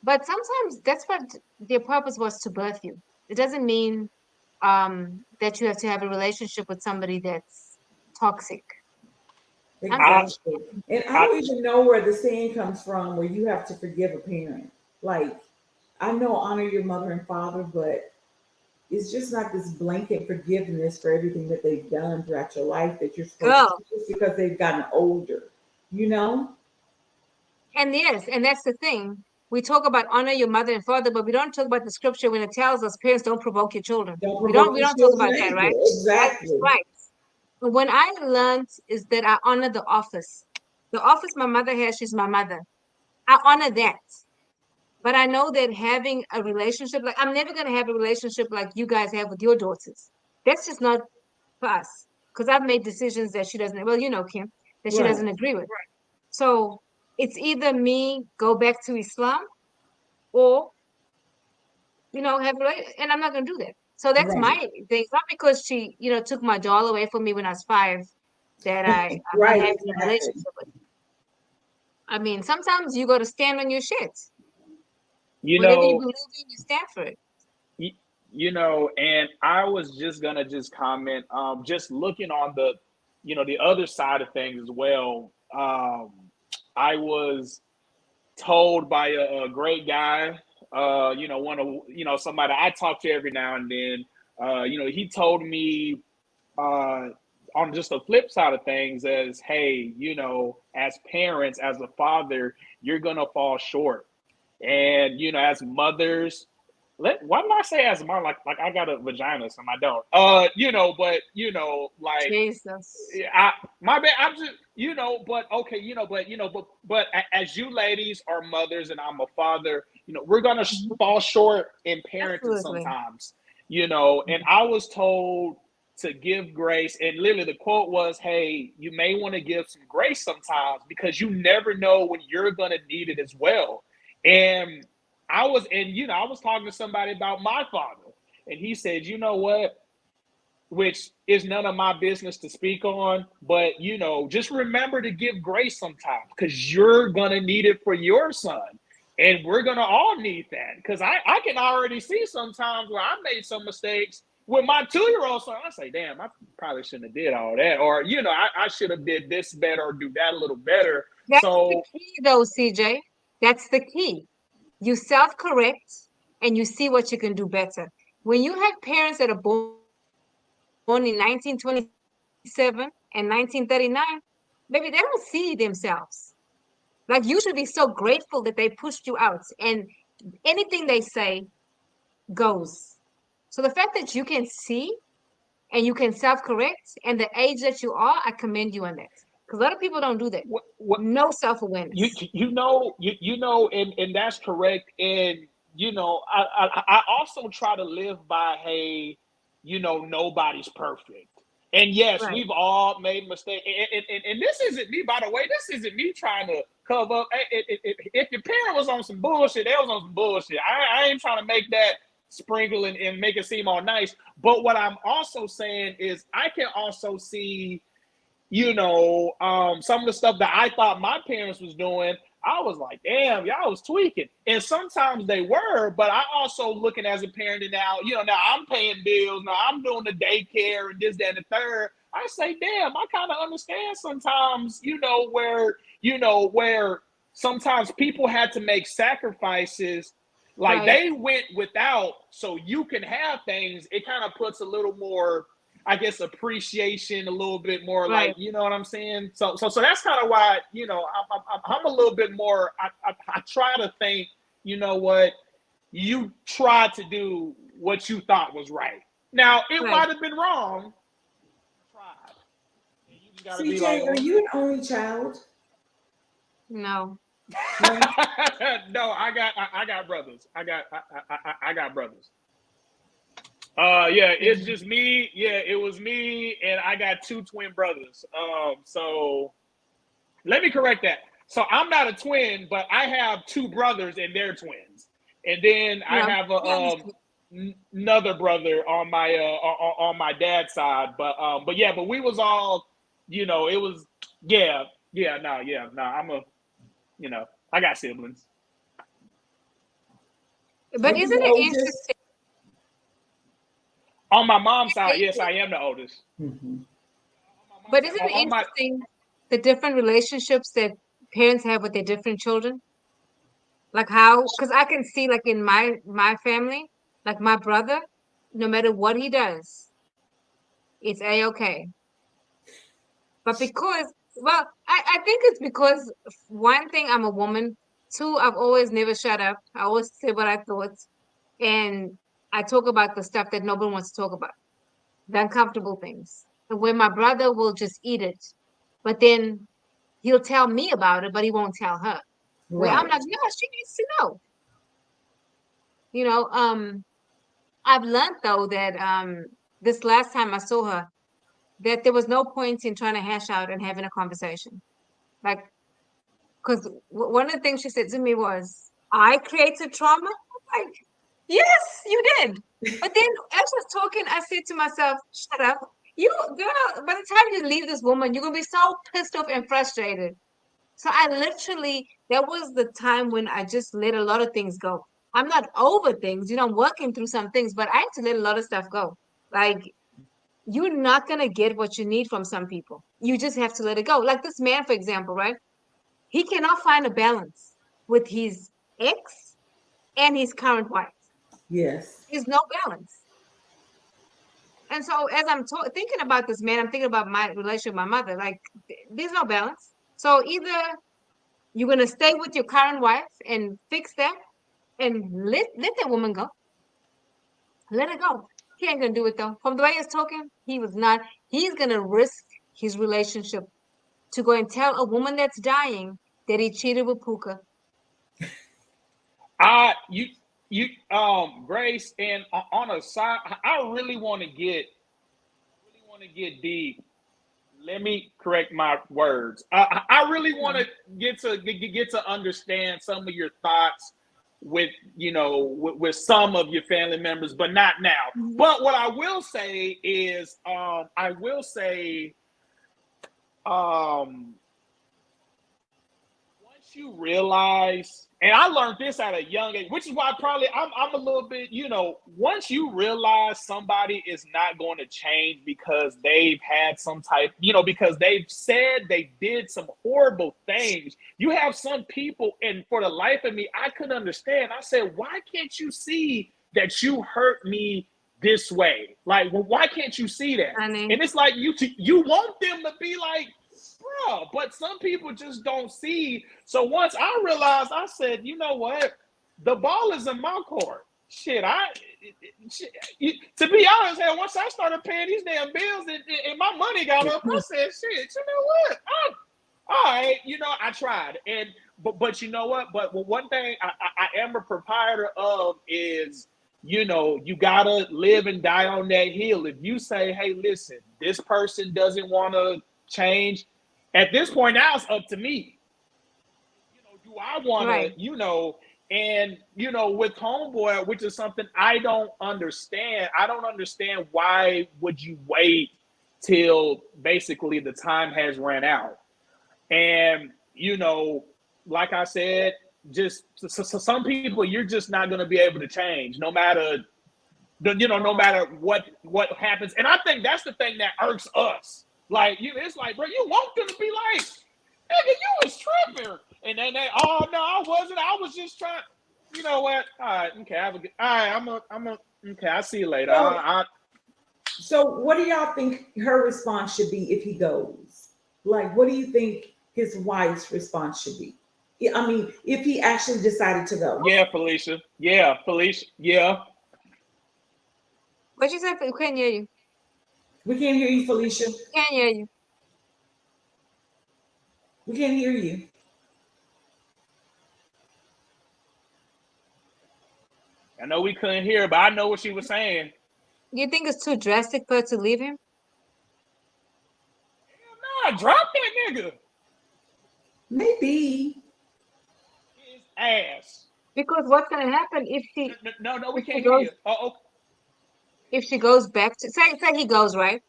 But sometimes that's what their purpose was to birth you. It doesn't mean that you have to have a relationship with somebody that's toxic. I'm I, done. Exactly. And I I, don't even know where the saying comes from where you have to forgive a parent. Like, I know honor your mother and father, but it's just not this blanket forgiveness for everything that they've done throughout your life that you're supposed to Girl. do just because they've gotten older, you know? And yes, and that's the thing. We talk about honor your mother and father, but we don't talk about the scripture when it tells us parents don't provoke your children. Don't We don't provoke we your don't talk children about that, either. right? That's Exactly. right. But when I learned is that I honor the office. The office my mother has, she's my mother. I honor that. But I know that having a relationship, like I'm never gonna have a relationship like you guys have with your daughters. That's just not for us. Because I've made decisions that she doesn't, well, Kim, that she Right. doesn't agree with. So it's either me go back to Islam or and I'm not gonna do that. So that's Right. my thing. It's not because she, took my doll away from me when I was 5 that I'm not Right. having a Exactly. relationship with. I mean, sometimes you got to stand on your shit. You Whatever you know, believe in, you stand for it. you, and I was just gonna just comment, just looking on the, the other side of things as well. I was told by a great guy, one of, somebody I talk to every now and then. He told me, on just the flip side of things, as hey, as parents, as a father, you're gonna fall short, and as mothers, why did I say as mom, like I got a vagina, some I don't, but like, Jesus. I my bad. I'm just, but okay, as you ladies are mothers and I'm a father, we're gonna Mhm. fall short in parenting Absolutely. sometimes, and I was told to give grace, and literally the quote was, "Hey, you may want to give some grace sometimes because you never know when you're gonna need it as well." And I was talking to somebody about my father, and he said, "You know what? Which is none of my business to speak on, but just remember to give grace sometimes because you're gonna need it for your son, and we're gonna all need that. Because I can already see sometimes where I made some mistakes with my 2-year-old son. I say, damn, I probably shouldn't have did all that, or I should have did this better or do that a little better. That's the So key, though, CJ. That's the key. You self-correct and you see what you can do better. When you have parents that are born in 1927 and 1939, maybe they don't see themselves. Like you should be so grateful that they pushed you out, and anything they say goes. So the fact that you can see and you can self-correct and the age that you are, I commend you on that. Because a lot of people don't do that. what No you self-awareness. and that's correct. And I also try to live by, hey, nobody's perfect. And yes, Right. we've all made mistakes. And this isn't me, by the way. This isn't me trying to cover up. If your parent was on some bullshit, they was on some bullshit. I ain't trying to make that sprinkle and make it seem all nice. But what I'm also saying is I can also see, some of the stuff that I thought my parents was doing. I was like, damn, y'all was tweaking. And sometimes they were, but I also looking as a parent, and now, now I'm paying bills, now I'm doing the daycare and this, that, and the third. I say, damn, I kind of understand sometimes, where sometimes people had to make sacrifices, like Right. they went without so you can have things. It kind of puts a little more, I guess, appreciation, a little bit more, like, Right. you know what I'm saying. So that's kind of why, I'm a little bit more. I try to think, what you tried to do, what you thought was right. Now it Right. might have been wrong. Tried, and you just got to be like, CJ, are you an only child? No. No. no, I got brothers. I got brothers. Yeah, it's just me. Yeah, it was me, and I got 2 twin brothers. So let me correct that. So I'm not a twin, but I have 2 brothers and they're twins, and then I Yeah. have Yeah. another brother on my dad's side. But yeah, but we was all, it was, yeah, no. I'm a, I got siblings. Are But you isn't the it oldest? interesting? On my mom's side, yes, I am the oldest. Mhm. On my But mom's side, isn't it on my interesting the different relationships that parents have with their different children? Like how, because I can see like in my family, like my brother, no matter what he does, it's a-okay. But because, well, I think it's because one thing, I'm a woman. Two, I've always never shut up. I always say what I thought. And I talk about the stuff that nobody wants to talk about, the uncomfortable things. And where my brother will just eat it, but then he'll tell me about it, but he won't tell her. Where I'm like, Right. no, she needs to know. You know, I've learned though that this last time I saw her, that there was no point in trying to hash out and having a conversation. Like, because one of the things she said to me was, I created trauma. I'm like, yes, you did. But then as I was talking, I said to myself, shut up. You, girl, by the time you leave this woman, you're going to be so pissed off and frustrated. So I literally, that was the time when I just let a lot of things go. I'm not over things. I'm working through some things, but I had to let a lot of stuff go. Like, you're not gonna get what you need from some people. You just have to let it go. Like this man, for example, right? He cannot find a balance with his ex and his current wife. Yes. There's no balance. And so as I'm thinking about this man, I'm thinking about my relationship with my mother. Like, there's no balance. So either you're gonna stay with your current wife and fix that and let that woman go. Let it go. He ain't gonna do it though. From the way he's talking, he was not. He's gonna risk his relationship to go and tell a woman that's dying that he cheated with Puka. Grace, and on a side, I really want to get deep. Let me correct my words. I really want to get to understand some of your thoughts with with some of your family members, but not now. Mm-hmm. But what I will say is, once you realize, and I learned this at a young age, which is why probably I'm a little bit, once you realize somebody is not going to change because they've had some type, because they've said they did some horrible things. You have some people, and for the life of me, I couldn't understand. I said, why can't you see that you hurt me this way? Like, well, why can't you see that? Honey. And it's like you want them to be like, bro, but some people just don't see. So once I realized, I said, you know what? The ball is in my court. To be honest, once I started paying these damn bills and my money got up, I said, shit, you know what? All right, I tried. But you know what? But one thing I am a proprietor of is, you gotta live and die on that hill. If you say, hey, listen, this person doesn't want to change, at this point now it's up to me. Do I want to, and with Homeboy, which is something I don't understand. I don't understand why would you wait till basically the time has ran out. And like I said, just so some people, you're just not going to be able to change, no matter what happens. And I think that's the thing that irks us. Like, it's like, bro, you want them to be like, nigga, you was tripping. And then oh no, I wasn't. I was just trying. You know what? All right, okay, okay, I'll see you later. So what do y'all think her response should be if he goes? Like, what do you think his wife's response should be? I mean, if he actually decided to go. Yeah, Felicia. Yeah. What you said? We can't hear you. We can't hear you, Felicia. Can't hear you. We can't hear you. I know we couldn't hear, but I know what she was saying. You think it's too drastic for her to leave him? Hell nah, drop that nigga. Maybe. His ass. Because what's gonna happen if she? No, we can't hear you. Oh. If she goes back to say he goes right,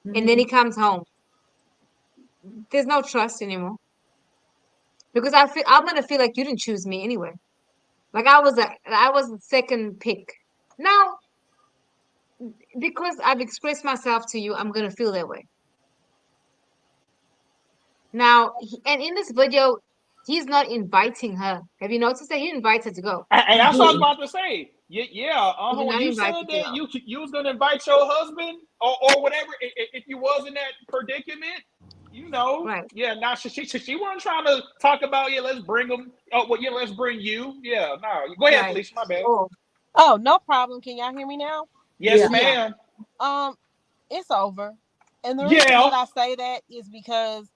and then he comes home, there's no trust anymore. Because I'm gonna feel like you didn't choose me anyway. Like I was the second pick. Now, because I've expressed myself to you, I'm gonna feel that way. Now, and in this video, he's not inviting her. Have you noticed that he invites her to go? And that's what I was about to say. Yeah. When you said that you was gonna invite your husband or whatever, if you was in that predicament, right? Yeah. Now she wasn't trying to talk about let's bring him. Oh well, yeah, let's bring you. Yeah, no. Go ahead, Felicia. My bad. Oh, no problem. Can y'all hear me now? Yes, ma'am. It's over, and the reason that I say that is because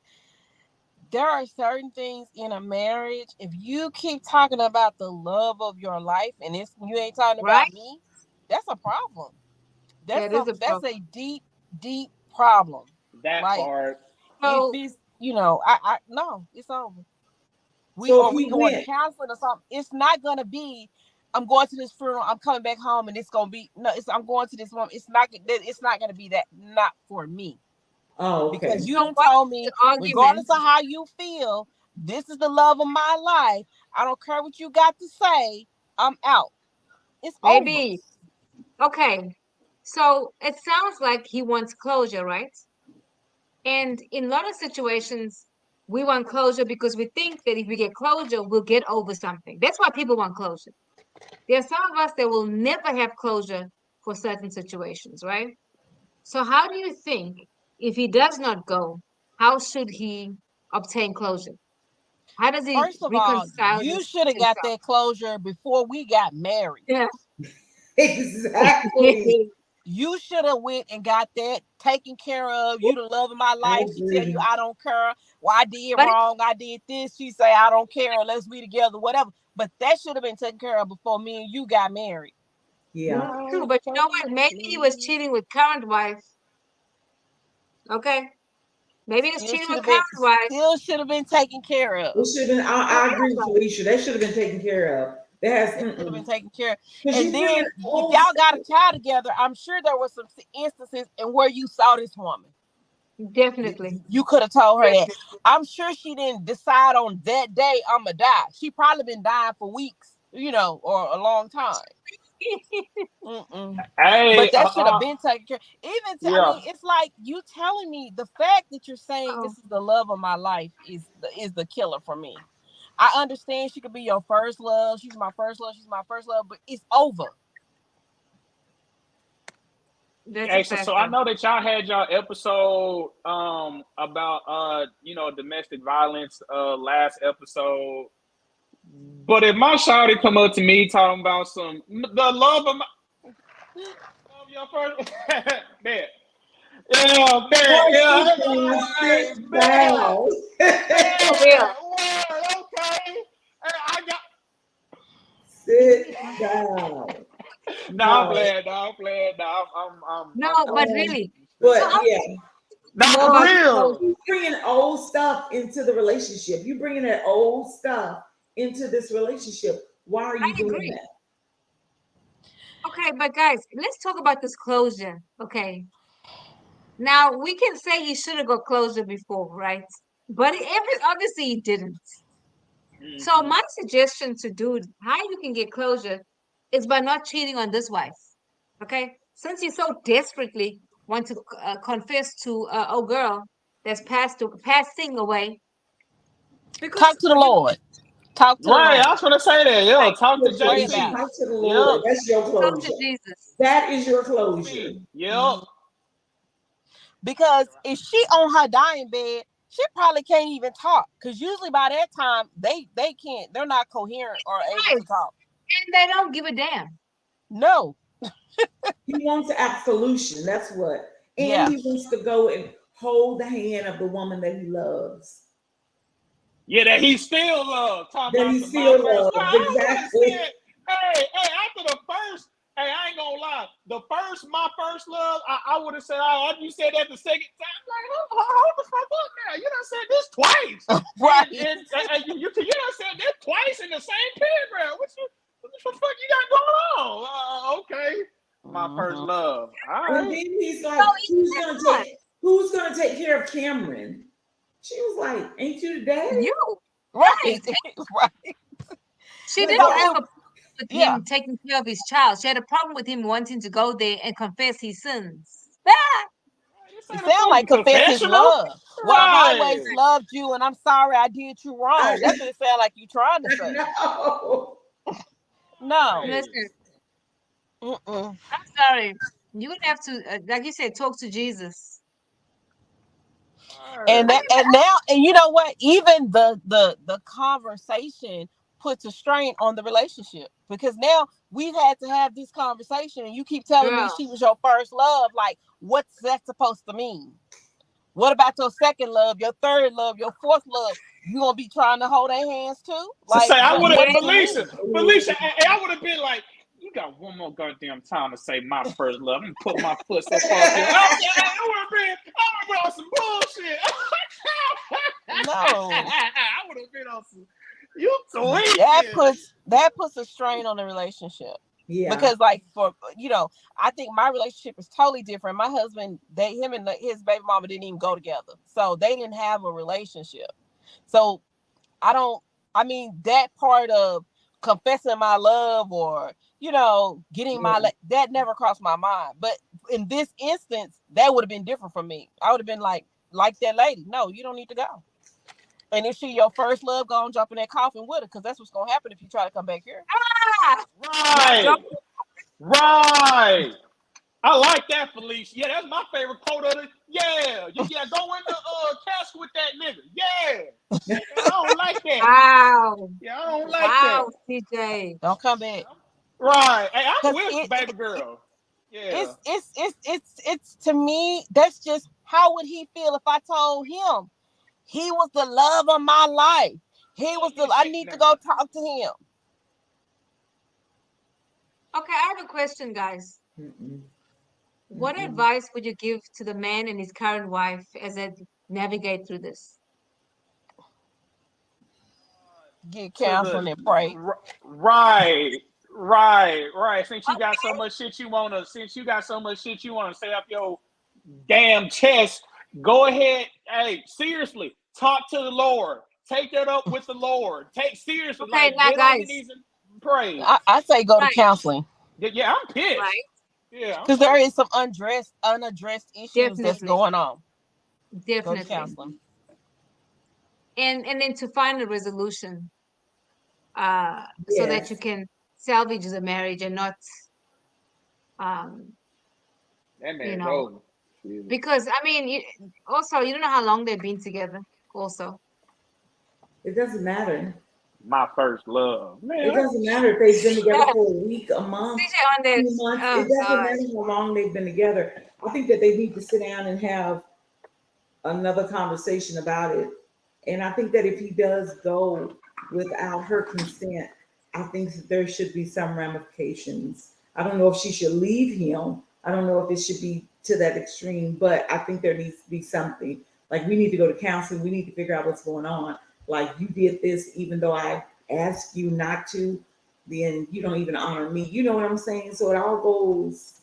there are certain things in a marriage. If you keep talking about the love of your life and you ain't talking about me, that's a problem. That's a deep, deep problem. That part. So, if it's, I no, it's over. We going to counseling or something. It's not gonna be, I'm going to this funeral, I'm coming back home, and it's gonna be I'm going to this one. It's not gonna be that. Not for me. Oh, okay. Because you don't told me, regardless of how you feel, this is the love of my life. I don't care what you got to say. I'm out. It's over. Maybe. Okay. So it sounds like he wants closure, right? And in a lot of situations, we want closure because we think that if we get closure, we'll get over something. That's why people want closure. There are some of us that will never have closure for certain situations, right? So how do you think if he does not go, how should he obtain closure? How does he First of all, reconcile you this should to have got himself? that closure before we got married. Yeah. Exactly. You should have went and got that taken care of. You the love of my I life. She tell you agree. I don't care. Well, I did But wrong. I did this. She say I don't care. Let's be together. Whatever. But that should have been taken care of before me and you got married. Yeah. true, but you know what? Maybe he was cheating with current wife. Okay. Maybe he was cheating with current wife. Still should have been taken care It of. should have been. I agree with Felicia. That should have been taken care of. That has Should have been taken care of. because And you then bring if old y'all got a stuff. child together, I'm sure there were some instances in where you saw this woman. Definitely. You could have told her that. Definitely. I'm sure she didn't decide on that day I'ma die. She probably been dying for weeks, or a long time. Hey, But that should have been taken care. yeah. It's like you telling me the fact that you're saying Oh, this is the love of my life is the killer for me. I understand she could be your first love. She's my first love. She's my first love, but it's over. that's Hey, a fact. so I know that y'all had y'all episode about domestic violence last episode. But if my shawty come up to me talking about the love of your first man. Yeah, man, yeah. Sit down. For real. Okay. Hey, I got Sit down. No, I'm playing. No, I'm playing. No, No, I'm but really. But So yeah, not more for about real. you bringing old stuff into the relationship. You bringing that old stuff into this relationship. Why are you I doing agree. that? Okay, but guys, let's talk about this closure. Okay. Now we can say he should have got closure before, right? But obviously he didn't. So my suggestion to dude, how you can get closure is by not cheating on this wife. Okay? Since you so desperately want to confess to a girl that's passing away, because Talk to the Lord. Talk to the Right, I Lord. was gonna say that. Yo, like, talk to Pray Talk about JC. it. to the Yep. Lord. That's your talk to closure. Jesus. That is your closure. Yep. Because if she on her dying bed, she probably can't even talk. Because usually by that time they can't. They're not coherent or able Right. to talk. And they don't give a damn. No. He wants absolution. That's what. And Yeah. he wants to go and hold the hand of the woman that he loves. Yeah, that he still loves. Talking That about he my still first love. loves. I don't Exactly. understand. Hey, after the first, I ain't gonna lie. My first love, I would have said, you said that the second time. Like, hold the fuck up now. You done said this twice. Right. And you done said this twice in the same paragraph. What the fuck you got going on? Okay. My first love. All And right. then he's like, No, who's gonna take care of Cameron? She was like, ain't you the daddy? you. Right. Right. She Like, didn't So have a it, problem with yeah. him taking care of his child. She had a problem with him wanting to go there and confess his sins. Ah! This It ain't a sounds like fucking confess his confessional. love. Well, I've always Right. loved you, and I'm sorry I did you wrong. That's what it sounds like you trying to say. no. No. Listen, Mm-mm. I'm sorry. You would have to, like you said, talk to Jesus. And you know what? Even the conversation puts a strain on the relationship, because now we've had to have this conversation, and you keep telling me Girl, she was your first love. Like, what's that supposed to mean? What about your second love, your third love, your fourth love? You gonna be trying to hold their hands too? So Like, say I would what have, does it mean? Felicia, I would have been like, you got one more goddamn time to say my first love. I'm gonna put my foot so far. I would have been on some bullshit. No. I would have been on some. You tweaking. That puts a strain on the relationship. Yeah. Because, like, I think my relationship is totally different. My husband, him and his baby mama didn't even go together, so they didn't have a relationship. So that part of confessing my love or, getting that never crossed my mind. But in this instance, that would have been different from me. I would have been like that lady. No, you don't need to go. And if she your first love, go and jump in that coffin with her, because that's what's gonna happen if you try to come back here. Right. I like that, Felicia. Yeah, that's my favorite quote of the. Yeah, go in the casket with that nigga. Yeah, I don't like that. Wow. Yeah, I don't like that. Wow, CJ. Don't come back. Right. Hey, I'm with baby girl. Yeah. It's to me, that's just, how would he feel if I told him he was the love of my life? I need to go talk to him. Okay, I have a question, guys. What advice would you give to the man and his current wife as they navigate through this? Get counseling and pray. Right. Since you got so much shit you wanna say up your damn chest, go ahead. Hey, seriously, talk to the Lord. Take that up with the Lord. Seriously, okay, now, get guys, on your knees and pray. I say go to counseling. Yeah, I'm pissed. Right. Yeah, because there is some unaddressed issues that's going on. Definitely. Go to counseling. And then to find a resolution, so that you can salvage the marriage and not, that man's over. Because I mean, you don't know how long they've been together. Also, it doesn't matter. My first love, man. It doesn't matter if they've been together for a week, a month, 2 months. It doesn't matter how long they've been together. I think that they need to sit down and have another conversation about it. And I think that if he does go without her consent, I think that there should be some ramifications. I don't know if she should leave him. I don't know if it should be to that extreme, but I think there needs to be something. Like, we need to go to counseling. We need to figure out what's going on. Like, you did this even though I asked you not to, then you don't even honor me. You know what I'm saying? So it all goes,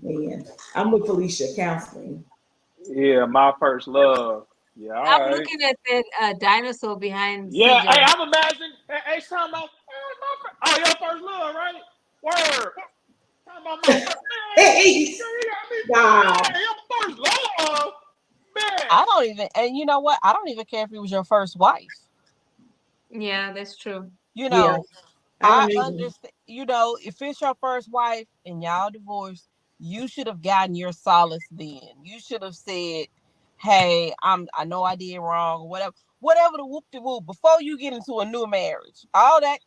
man. I'm with Felicia, counseling. Yeah, my first love. Yeah, I'm looking at that dinosaur behind. Yeah, CJ. hey, I'm imagining. Hey, talking about your first love, right? Word. Talking about my first Wow. Your first love, man. I don't even, and you know what? I don't even care if it was your first wife. Yeah, that's true. I understand. If it's your first wife and y'all divorced, you should have gotten your solace then. You should have said, hey, I know I did wrong, or whatever the whoop-de-whoop, before you get into a new marriage. All that,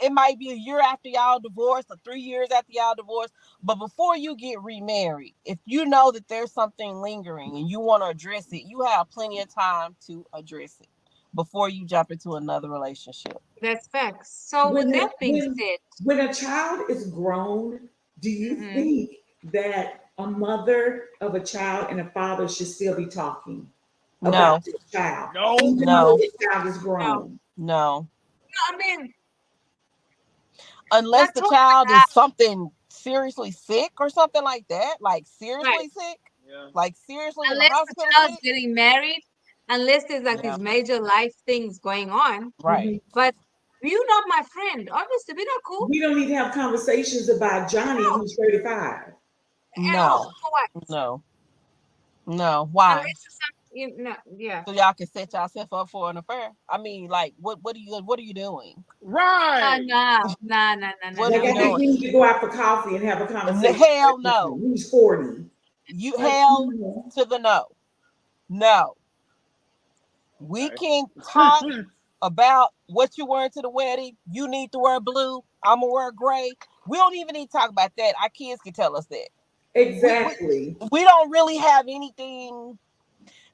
it might be a year after y'all divorced or 3 years after y'all divorced, but before you get remarried, if you know that there's something lingering and you want to address it, you have plenty of time to address it before you jump into another relationship. That's facts. So with that being said, when a child is grown, do you think that a mother of a child and a father should still be talking about this child? Even though the child is grown. No. I mean, unless the child is something seriously sick or something like that, like seriously sick, like seriously in the hospital. Unless the child's getting married, unless there's like these major life things going on, right? But you're not my friend. Obviously, we're not cool. We don't need to have conversations about Johnny who's 35. No. No. Why? Yeah. So y'all can set yourself up for an affair. I mean, like, what are you doing? Right. No. What are you doing? We need to go out for coffee and have a conversation. Hell no. Who's 40? You hell to the no. No. We can talk about what you're wearing to the wedding. You need to wear blue. I'm gonna wear gray. We don't even need to talk about that. Our kids can tell us that. Exactly. We don't really have anything,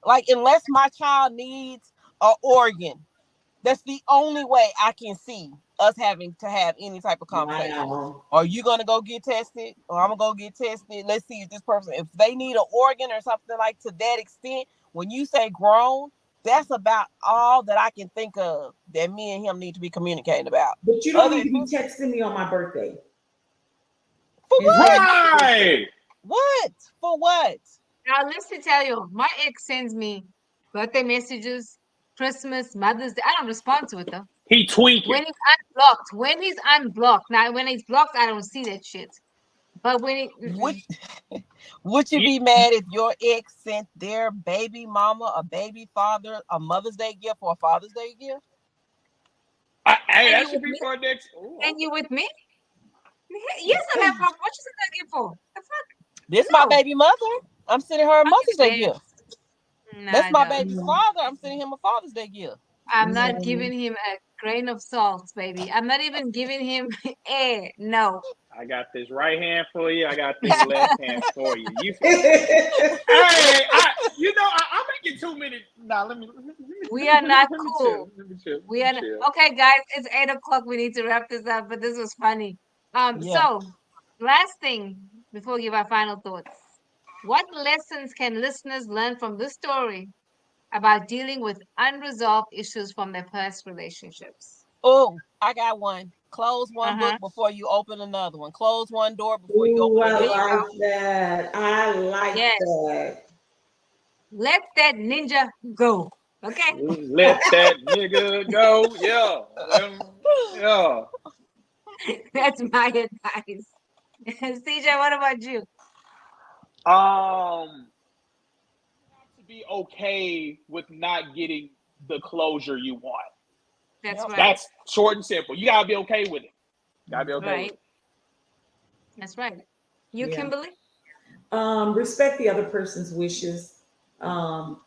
like, unless my child needs an organ. That's the only way I can see us having to have any type of conversation. Wow. Are you gonna go get tested? Or I'm gonna go get tested. Let's see if this person, if they need an organ or something like to that extent. When you say grown, that's about all that I can think of that me and him need to be communicating about. But you don't need to be texting me on my birthday. For what? Right. What? For what? Now listen, tell you, my ex sends me birthday messages, Christmas, Mother's Day. I don't respond to it though. He tweaking. When he's unblocked. When he's unblocked. Now, when he's blocked, I don't see that shit. But when he, Would would you be mad if your ex sent their baby mama, a baby father, a Mother's Day gift or a Father's Day gift? Hey, that you should with be me? for next. And you with me? Yes, I have problem. What you sent that gift for? The fuck? This my No. baby mother. I'm sending her a Mother's Day gift. No, That's my dog. baby's father. I'm sending him a Father's Day gift. I'm not giving him a grain of salt, baby. I'm not even giving him air. No. I got this right hand for you. I got this left hand for you. Hey, I'm making too many. Nah, let me. We are not let me cool. chill. Let me chill. We are okay, guys. It's 8 o'clock. We need to wrap this up. But this was funny. So last thing before we give our final thoughts. What lessons can listeners learn from this story about dealing with unresolved issues from their past relationships? Oh, I got one. Close one book before you open another one. Close one door before you open I another. like that. I like that. Let that ninja go. Okay. Let that nigga go. Yeah. That's my advice. CJ, what about you? To be okay with not getting the closure you want. That's right. That's short and simple. You gotta be okay with it. Gotta be okay with it. That's right. You, Kimberly? Respect the other person's wishes. Honor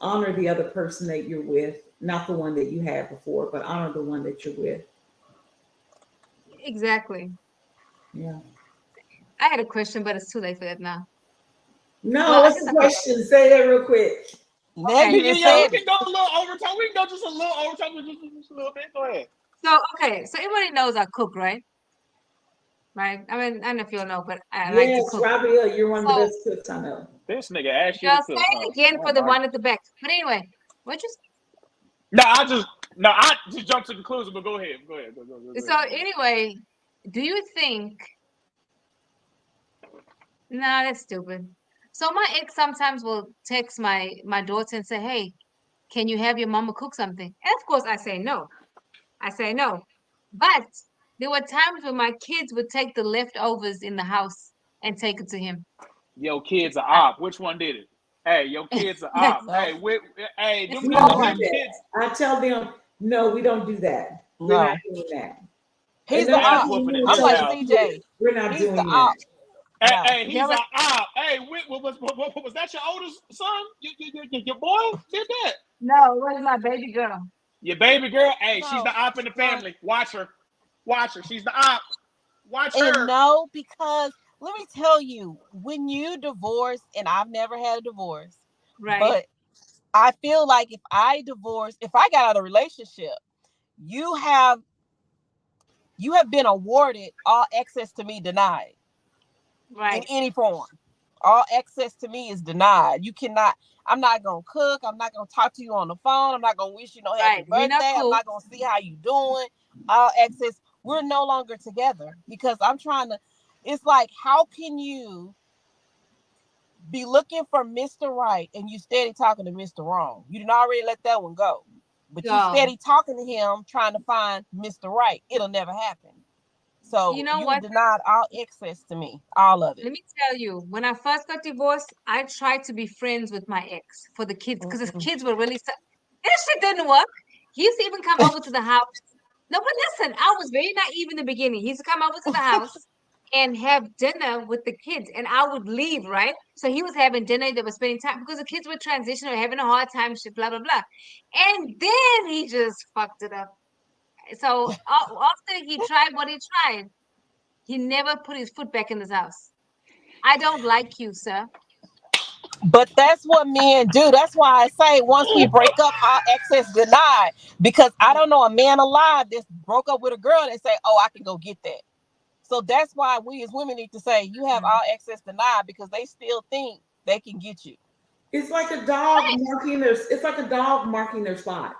the other person that you're with, not the one that you had before, but honor the one that you're with. Exactly. Yeah. I had a question, but it's too late for that now. No, what's the question? Say that real quick. Okay. We can go a little overtime. We can go just a little overtime, just a little bit. Go ahead. So everybody knows I cook, right? Right. I mean, I don't know if you all know, but I like to cook. Robbie, you're one of the best cooks I know. This nigga asked you to cook. Say it again for the one at the back. But anyway, what you say? I just jumped to the conclusion, but go ahead. Go. So anyway, do you think? Nah, that's stupid. So my ex sometimes will text my daughter and say, "Hey, can you have your mama cook something?" And of course, I say no. But there were times when my kids would take the leftovers in the house and take it to him. Yo, kids are op. Which one did it? Hey, your kids are op. Hey, them kids. I tell them, no, we don't do that. We're not doing that. He's the op. I'm like CJ. We're not doing that. Hey, he's an op. Hey, was that your oldest son? Your boy did that? No, it was my baby girl. Your baby girl? Hey, she's the op in the family. Watch her. She's the op. Watch her. No, because let me tell you, when you divorce, and I've never had a divorce, right? But I feel like if I got out of a relationship, you have been awarded all access to me denied. Right. In any form. All access to me is denied. You cannot, I'm not going to cook. I'm not going to talk to you on the phone. I'm not going to wish you no happy birthday. I'm not going to see how you doing. All access. We're no longer together because I'm trying to, it's like, how can you be looking for Mr. Right and you steady talking to Mr. Wrong? You didn't already let that one go. But you steady talking to him, trying to find Mr. Right. It'll never happen. So you denied all access to me, all of it. Let me tell you, when I first got divorced, I tried to be friends with my ex for the kids because the kids were really. This shit didn't work. He used to even come over to the house. No, but listen, I was very naive in the beginning. He used to come over to the house and have dinner with the kids, and I would leave, right? So he was having dinner. They were spending time because the kids were transitioning, having a hard time, shit, blah blah blah. And then he just fucked it up. So after he tried what he tried, he never put his foot back in this house. I don't like you, sir. But that's what men do. That's why I say once we break up, our access denied. Because I don't know a man alive that broke up with a girl that say, "Oh, I can go get that." So that's why we as women need to say, "You have all access denied," because they still think they can get you. It's like a dog marking their. It's like a dog marking their spot.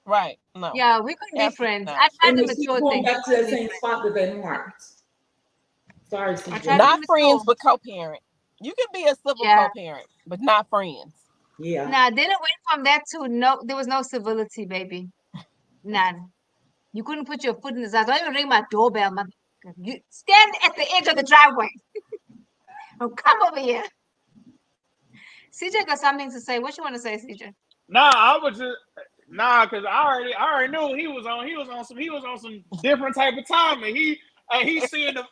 Right. No. Yeah, we couldn't be friends. I tried to mature things. Back to that same spot that they marked. Sorry, not friends, but co-parent. You can be a civil co-parent, but not friends. Yeah. Now, then it went from that to no. There was no civility, baby. None. You couldn't put your foot in his house. Don't even ring my doorbell, mother. You stand at the edge of the driveway. Oh, come over here. CJ got something to say. What you want to say, CJ? Nah, I was just because I already knew he was on some different type of time, and he's seeing the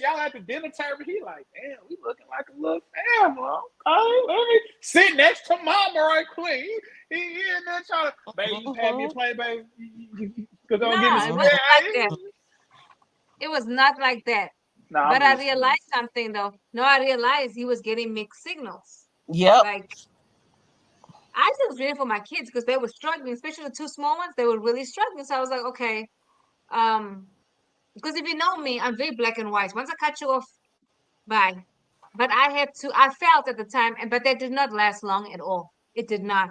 y'all at the dinner table. He like, damn, we looking like a little family. Okay, let me sit next to mama right quick. He in there trying to, baby, you pay me a play, baby. Cause don't give me No, some. it wasn't like that. It was not like that. Nah, But I realized something though. No, I realized he was getting mixed signals. Yep. Like, I just was ready for my kids because they were struggling, especially the two small ones. They were really struggling. So I was like, okay, because if you know me, I'm very black and white. Once I cut you off, bye. But I felt at the time, but that did not last long at all. It did not.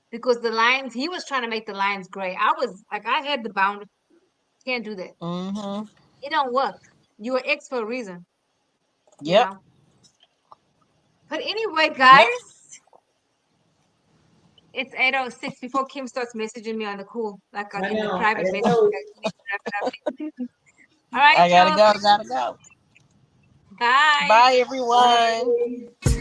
Because the lines, he was trying to make the lines gray. I was like, I had the boundary. Can't do that. Mm-hmm. It don't work. You were X for a reason. Yep. You know? But anyway, guys, it's 8:06 before Kim starts messaging me on the cool, like in the private message. All right, I gotta go. Bye. Bye, everyone. Bye.